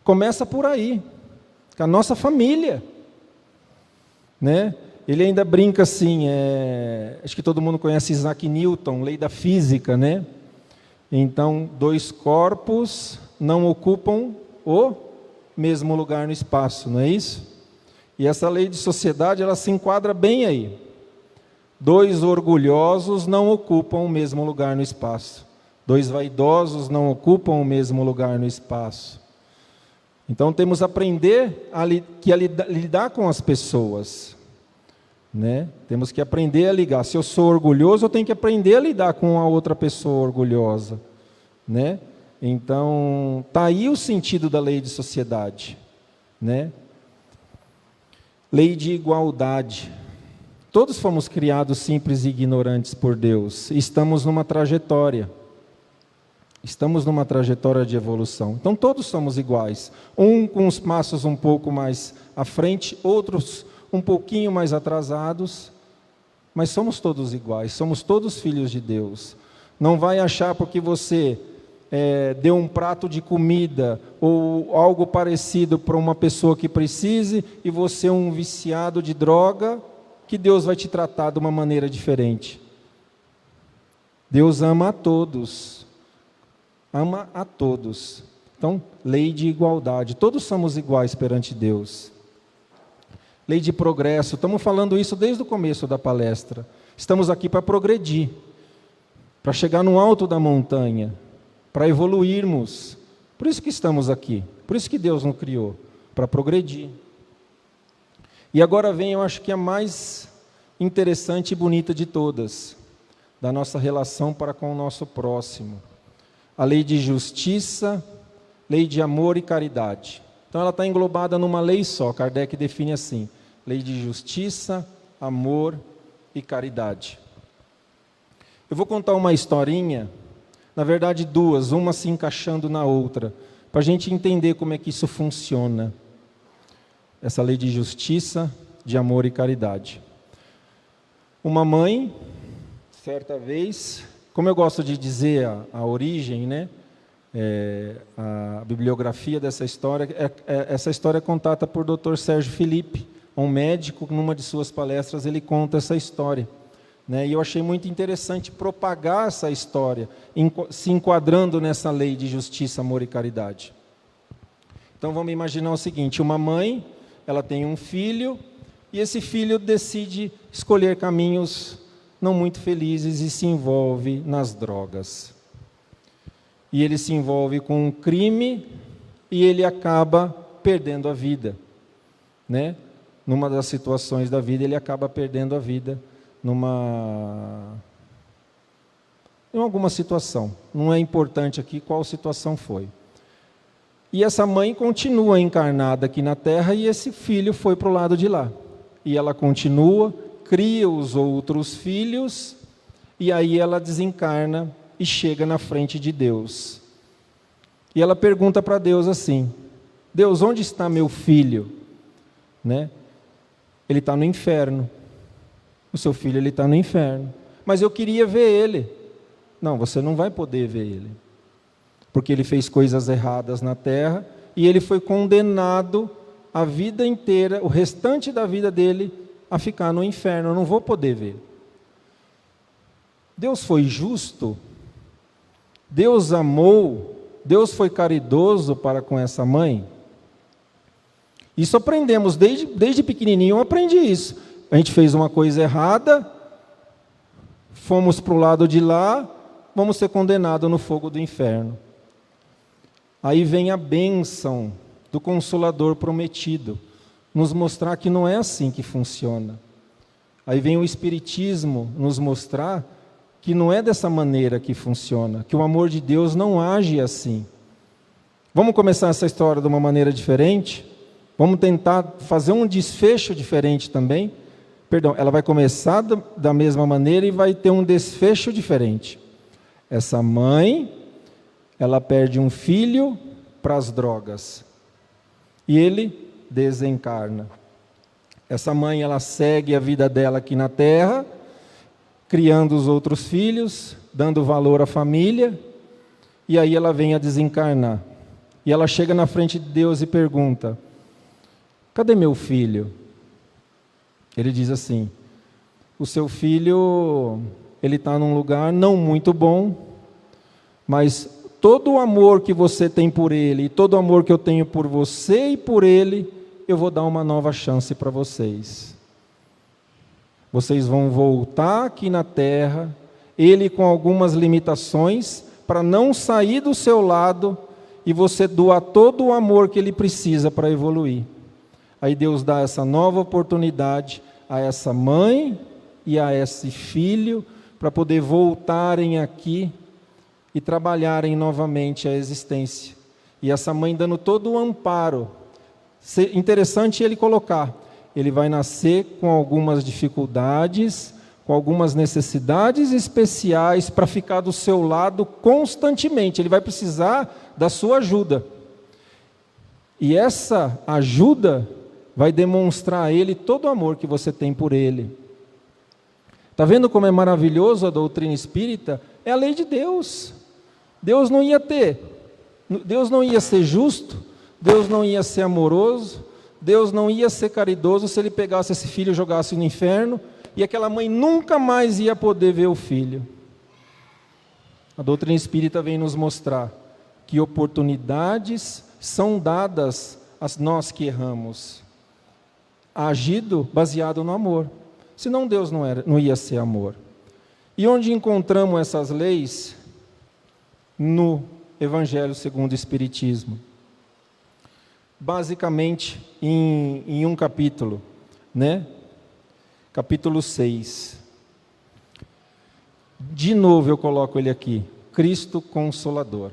Começa por aí, com a nossa família, né? Ele ainda brinca assim, acho que todo mundo conhece Isaac Newton, lei da física, né? Então, dois corpos não ocupam o mesmo lugar no espaço, não é isso? E essa lei de sociedade, ela se enquadra bem aí. Dois orgulhosos não ocupam o mesmo lugar no espaço. Dois vaidosos não ocupam o mesmo lugar no espaço. Então, temos que aprender a lidar com as pessoas, né? Temos que aprender a ligar. Se eu sou orgulhoso, eu tenho que aprender a lidar com a outra pessoa orgulhosa, né? Então, está aí o sentido da lei de sociedade, né? Lei de igualdade. Todos fomos criados simples e ignorantes por Deus. Estamos numa trajetória. Estamos numa trajetória de evolução. Então, todos somos iguais. Um com os passos um pouco mais à frente, outros um pouquinho mais atrasados, mas somos todos iguais, somos todos filhos de Deus. Não vai achar porque você deu um prato de comida ou algo parecido para uma pessoa que precise e você é um viciado de droga, que Deus vai te tratar de uma maneira diferente. Deus ama a todos. Ama a todos. Então, lei de igualdade. Todos somos iguais perante Deus. Lei de progresso. Estamos falando isso desde o começo da palestra. Estamos aqui para progredir, para chegar no alto da montanha, para evoluirmos. Por isso que estamos aqui. Por isso que Deus nos criou, para progredir. E agora vem, eu acho que a mais interessante e bonita de todas, da nossa relação para com o nosso próximo. A lei de justiça, lei de amor e caridade. Então ela está englobada numa lei só. Kardec define assim: lei de justiça, amor e caridade. Eu vou contar uma historinha Na verdade, duas, uma se encaixando na outra, para a gente entender como é que isso funciona. Essa lei de justiça, de amor e caridade. Uma mãe, certa vez, como eu gosto de dizer a origem, né? A bibliografia dessa história, essa história é contada por Dr. Sérgio Felipe, um médico, numa de suas palestras, ele conta essa história. Né? E eu achei muito interessante propagar essa história, se enquadrando nessa lei de justiça, amor e caridade. Então vamos imaginar o seguinte, uma mãe, ela tem um filho, e esse filho decide escolher caminhos não muito felizes e se envolve nas drogas. E ele se envolve com um crime e ele acaba perdendo a vida. Né? Numa das situações da vida, ele acaba perdendo a vida em alguma situação. Não é importante aqui qual situação foi. E essa mãe continua encarnada aqui na Terra e esse filho foi para o lado de lá. E ela continua, cria os outros filhos e aí ela desencarna e chega na frente de Deus. E ela pergunta para Deus assim, Deus, onde está meu filho? Né? Ele está no inferno. O seu filho está no inferno. Mas eu queria ver ele. Não, você não vai poder ver ele. Porque ele fez coisas erradas na terra e ele foi condenado a vida inteira, o restante da vida dele, a ficar no inferno. Eu não vou poder ver. Deus foi justo. Deus amou. Deus foi caridoso para com essa mãe. Isso aprendemos, desde pequenininho eu aprendi isso. A gente fez uma coisa errada, fomos para o lado de lá, vamos ser condenados no fogo do inferno. Aí vem a bênção do Consolador prometido, nos mostrar que não é assim que funciona. Aí vem o Espiritismo nos mostrar que não é dessa maneira que funciona, que o amor de Deus não age assim. Vamos começar essa história de uma maneira diferente? Vamos tentar fazer um desfecho diferente também? Perdão, ela vai começar da mesma maneira e vai ter um desfecho diferente. Essa mãe, ela perde um filho para as drogas. E ele desencarna. Essa mãe, ela segue a vida dela aqui na Terra, criando os outros filhos, dando valor à família, e aí ela vem a desencarnar. E ela chega na frente de Deus e pergunta, cadê meu filho? Ele diz assim, o seu filho, ele está num lugar não muito bom, mas todo o amor que você tem por ele, e todo o amor que eu tenho por você e por ele, eu vou dar uma nova chance para vocês. Vocês vão voltar aqui na Terra, ele com algumas limitações, para não sair do seu lado, e você doar todo o amor que ele precisa para evoluir. Aí Deus dá essa nova oportunidade a essa mãe e a esse filho para poder voltarem aqui e trabalharem novamente a existência. E essa mãe dando todo o amparo. Interessante ele colocar, ele vai nascer com algumas dificuldades, com algumas necessidades especiais para ficar do seu lado constantemente. Ele vai precisar da sua ajuda. E essa ajuda vai demonstrar a ele todo o amor que você tem por ele. Está vendo como é maravilhoso a doutrina espírita? É a lei de Deus. Deus não ia ser justo, Deus não ia ser amoroso, Deus não ia ser caridoso se ele pegasse esse filho e jogasse no inferno, e aquela mãe nunca mais ia poder ver o filho. A doutrina espírita vem nos mostrar que oportunidades são dadas a nós que erramos, agido baseado no amor. Senão Deus não ia ser amor. E onde encontramos essas leis? No Evangelho segundo o Espiritismo. Basicamente em um capítulo, né? Capítulo 6. De novo eu coloco ele aqui, Cristo Consolador.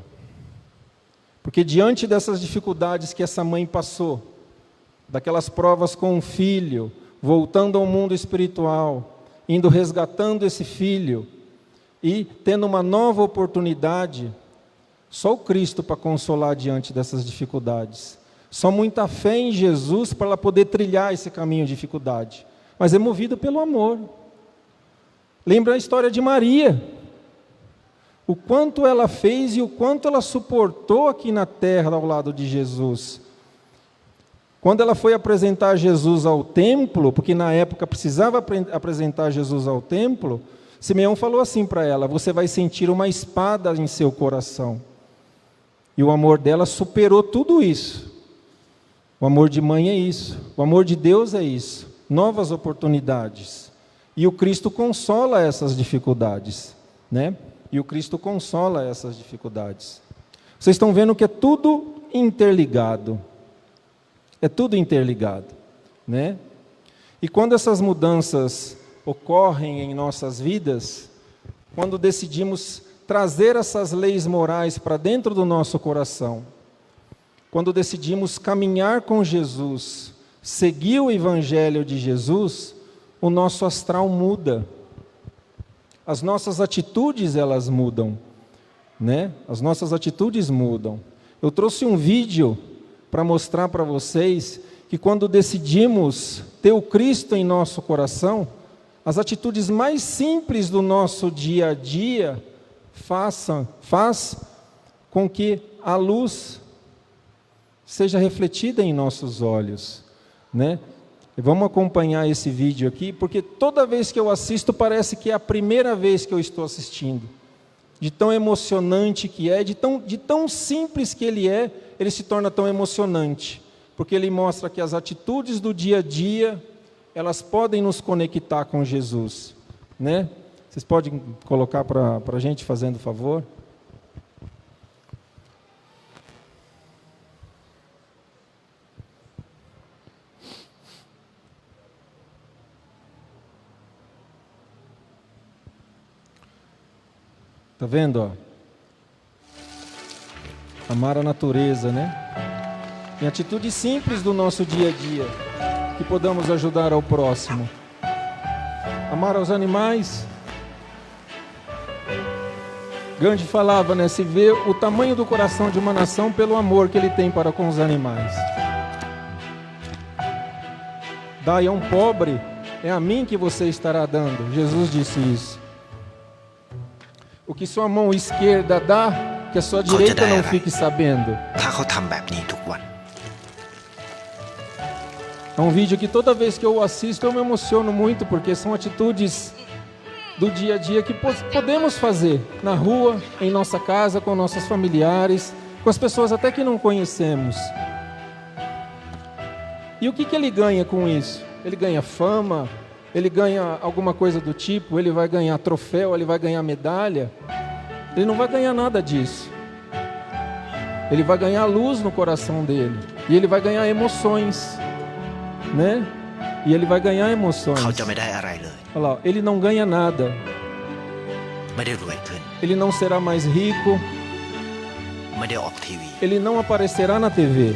Porque diante dessas dificuldades que essa mãe passou, daquelas provas com o filho, voltando ao mundo espiritual, indo resgatando esse filho, e tendo uma nova oportunidade, só o Cristo para consolar diante dessas dificuldades. Só muita fé em Jesus para ela poder trilhar esse caminho de dificuldade. Mas é movido pelo amor. Lembra a história de Maria. O quanto ela fez e o quanto ela suportou aqui na terra ao lado de Jesus. Quando ela foi apresentar Jesus ao templo, porque na época precisava apresentar Jesus ao templo, Simeão falou assim para ela: você vai sentir uma espada em seu coração. E o amor dela superou tudo isso. O amor de mãe é isso. O amor de Deus é isso. Novas oportunidades. E o Cristo consola essas dificuldades, né? E o Cristo consola essas dificuldades. Vocês estão vendo que é tudo interligado. É tudo interligado, né? E quando essas mudanças ocorrem em nossas vidas, quando decidimos trazer essas leis morais para dentro do nosso coração, quando decidimos caminhar com Jesus, seguir o Evangelho de Jesus, o nosso astral muda. As nossas atitudes, elas mudam, né? As nossas atitudes mudam. Eu trouxe um vídeo para mostrar para vocês que quando decidimos ter o Cristo em nosso coração, as atitudes mais simples do nosso dia a dia faz com que a luz seja refletida em nossos olhos, né? E vamos acompanhar esse vídeo aqui, porque toda vez que eu assisto parece que é a primeira vez que eu estou assistindo. De tão emocionante que é, de tão simples que ele se torna tão emocionante, porque ele mostra que as atitudes do dia a dia, elas podem nos conectar com Jesus, né? Vocês podem colocar para a gente, fazendo favor? Está vendo? Ó? Amar a natureza, né? Em atitudes simples do nosso dia a dia, que podamos ajudar ao próximo. Amar aos animais. Gandhi falava, né? Se vê o tamanho do coração de uma nação pelo amor que ele tem para com os animais. Dai a um pobre, é a mim que você estará dando. Jesus disse isso. O que sua mão esquerda dá, que a sua direita não fique sabendo. É um vídeo que toda vez que eu assisto eu me emociono muito, porque são atitudes do dia a dia que podemos fazer na rua, em nossa casa, com nossos familiares, com as pessoas até que não conhecemos. E o que ele ganha com isso? Ele ganha fama? Ele ganha alguma coisa do tipo? Ele vai ganhar troféu? Ele vai ganhar medalha? Ele não vai ganhar nada disso. Ele vai ganhar luz no coração dele. E ele vai ganhar emoções, né? E ele vai ganhar emoções. Olha lá, ele não ganha nada. Ele não será mais rico. Ele não aparecerá na TV.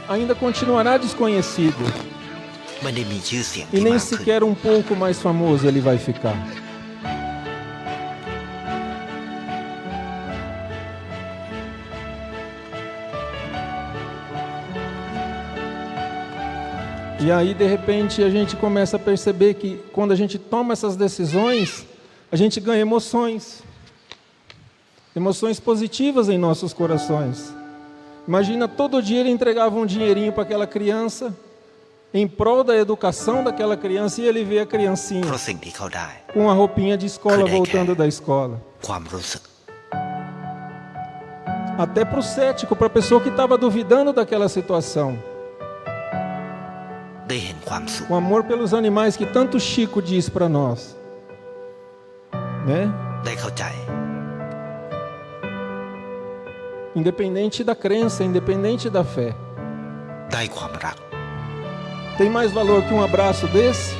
Ainda continuará desconhecido. E nem sequer um pouco mais famoso ele vai ficar. E aí, de repente, a gente começa a perceber que quando a gente toma essas decisões, a gente ganha emoções. Emoções positivas em nossos corações. Imagina, todo dia ele entregava um dinheirinho para aquela criança, em prol da educação daquela criança, e ele vê a criancinha com a roupinha de escola voltando da escola. Até para o cético, para a pessoa que estava duvidando daquela situação. O amor pelos animais que tanto Chico diz para nós, né? Independente da crença, independente da fé. Tem mais valor que um abraço desse?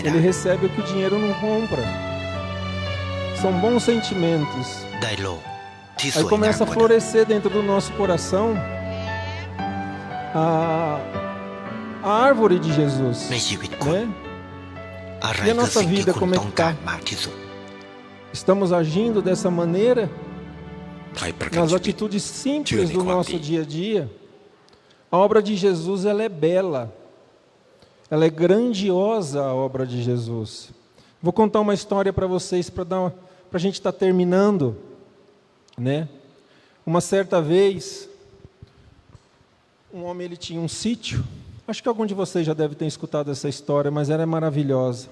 Ele recebe o que o dinheiro não compra. São bons sentimentos. Aí começa a florescer dentro do nosso coração a árvore de Jesus, né? E a nossa vida, como é que está? Estamos agindo dessa maneira? Nas atitudes simples do nosso dia a dia? A obra de Jesus, ela é bela. Ela é grandiosa, a obra de Jesus. Vou contar uma história para vocês, para a gente estar terminando, né? Uma certa vez, um homem, ele tinha um sítio. Acho que algum de vocês já deve ter escutado essa história, mas ela é maravilhosa.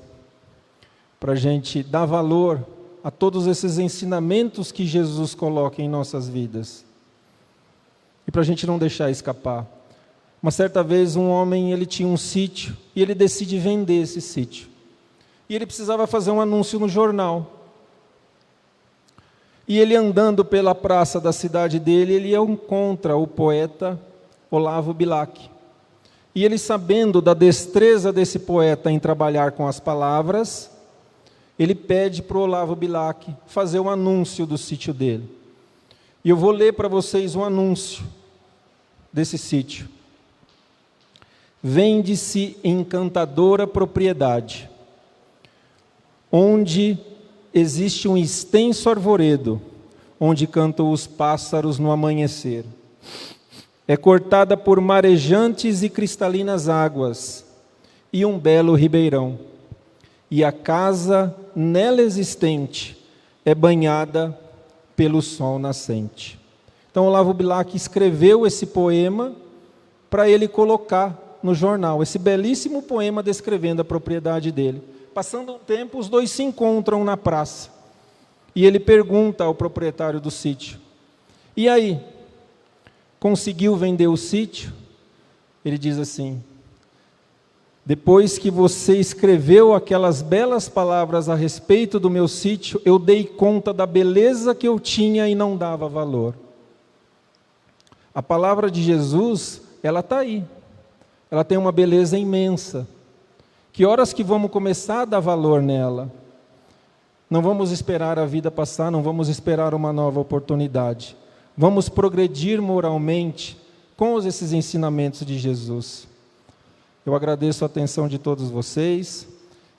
Para a gente dar valor a todos esses ensinamentos que Jesus coloca em nossas vidas. E para a gente não deixar escapar. Uma certa vez, um homem, ele tinha um sítio, e ele decide vender esse sítio. E ele precisava fazer um anúncio no jornal. E ele, andando pela praça da cidade dele, ele encontra o poeta Olavo Bilac. E ele, sabendo da destreza desse poeta em trabalhar com as palavras, ele pede para o Olavo Bilac fazer um anúncio do sítio dele. E eu vou ler para vocês um anúncio desse sítio. Vende-se encantadora propriedade, onde existe um extenso arvoredo, onde cantam os pássaros no amanhecer. É cortada por marejantes e cristalinas águas, e um belo ribeirão. E a casa nela existente é banhada pelo sol nascente. Então, Olavo Bilac escreveu esse poema para ele colocar no jornal, esse belíssimo poema descrevendo a propriedade dele. Passando um tempo, os dois se encontram na praça. E ele pergunta ao proprietário do sítio: e aí, conseguiu vender o sítio? Ele diz assim: depois que você escreveu aquelas belas palavras a respeito do meu sítio, eu dei conta da beleza que eu tinha e não dava valor. A palavra de Jesus, ela está aí. Ela tem uma beleza imensa. Que horas que vamos começar a dar valor nela? Não vamos esperar a vida passar, não vamos esperar uma nova oportunidade. Vamos progredir moralmente com esses ensinamentos de Jesus. Eu agradeço a atenção de todos vocês,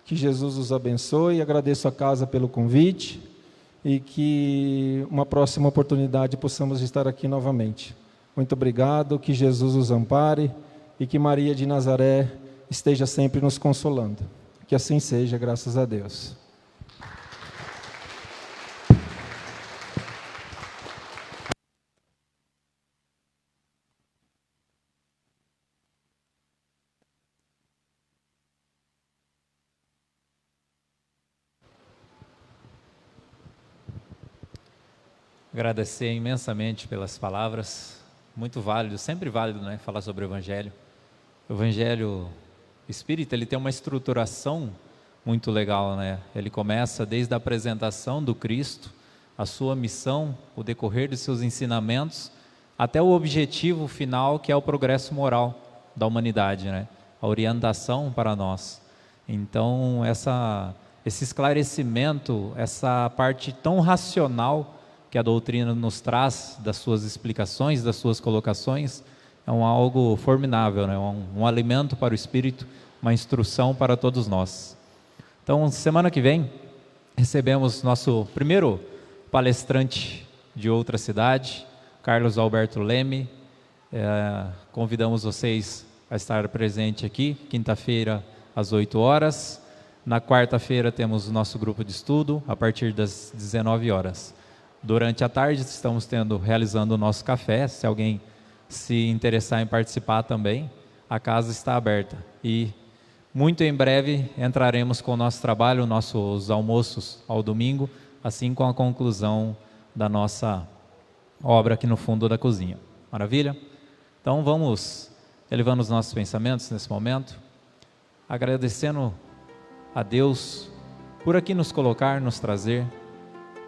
que Jesus os abençoe, agradeço a casa pelo convite e que uma próxima oportunidade possamos estar aqui novamente. Muito obrigado, que Jesus os ampare e que Maria de Nazaré esteja sempre nos consolando. Que assim seja, graças a Deus. Agradecer imensamente pelas palavras, muito válido, sempre válido, né, falar sobre o Evangelho. O Evangelho Espírita, ele tem uma estruturação muito legal, né? Ele começa desde a apresentação do Cristo, a sua missão, o decorrer de seus ensinamentos, até o objetivo final, que é o progresso moral da humanidade, né? A orientação para nós. Então, esse esclarecimento, essa parte tão racional que a doutrina nos traz, das suas explicações, das suas colocações, é algo formidável, né? Um alimento para o espírito, uma instrução para todos nós. Então, semana que vem, recebemos nosso primeiro palestrante de outra cidade, Carlos Alberto Leme. Convidamos vocês a estar presente aqui, quinta-feira, às 8 horas. Na quarta-feira, temos o nosso grupo de estudo, a partir das 19 horas. Durante a tarde, estamos realizando o nosso café. Se alguém se interessar em participar também, a casa está aberta. E muito em breve entraremos com o nosso trabalho, nossos almoços ao domingo, assim com a conclusão da nossa obra aqui no fundo da cozinha. Maravilha? Então vamos elevando os nossos pensamentos nesse momento, agradecendo a Deus por aqui nos colocar, nos trazer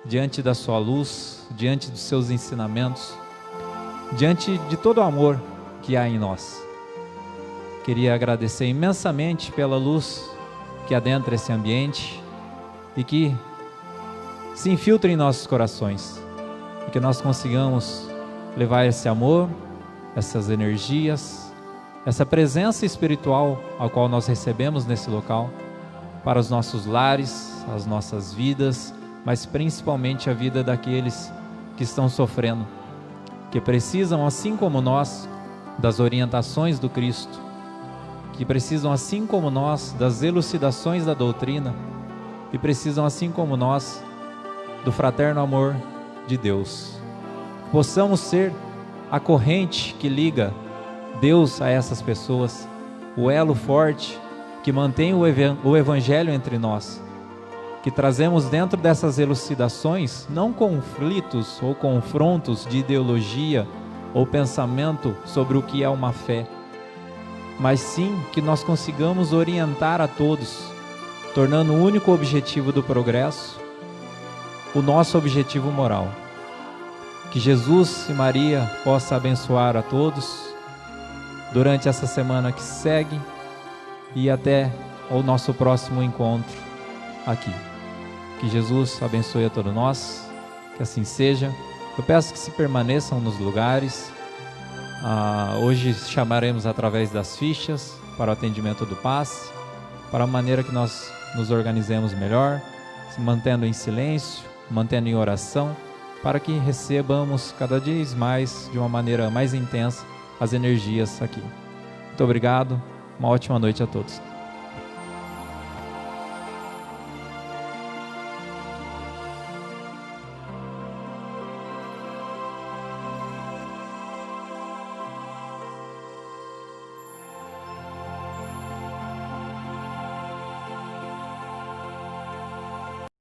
diante da sua luz, diante dos seus ensinamentos, diante de todo o amor que há em nós. Queria agradecer imensamente pela luz que adentra esse ambiente e que se infiltra em nossos corações, e que nós consigamos levar esse amor, essas energias, essa presença espiritual ao qual nós recebemos nesse local, para os nossos lares, as nossas vidas, mas principalmente a vida daqueles que estão sofrendo, que precisam, assim como nós, das orientações do Cristo, que precisam, assim como nós, das elucidações da doutrina, e precisam, assim como nós, do fraterno amor de Deus. Possamos ser a corrente que liga Deus a essas pessoas, o elo forte que mantém o Evangelho entre nós, que trazemos dentro dessas elucidações não conflitos ou confrontos de ideologia ou pensamento sobre o que é uma fé, mas sim que nós consigamos orientar a todos, tornando o único objetivo do progresso o nosso objetivo moral. Que Jesus e Maria possam abençoar a todos durante essa semana que segue e até o nosso próximo encontro aqui. Que Jesus abençoe a todos nós, que assim seja. Eu peço que se permaneçam nos lugares. Hoje chamaremos através das fichas para o atendimento do passe, para a maneira que nós nos organizemos melhor, se mantendo em silêncio, mantendo em oração, para que recebamos cada vez mais, de uma maneira mais intensa, as energias aqui. Muito obrigado, uma ótima noite a todos.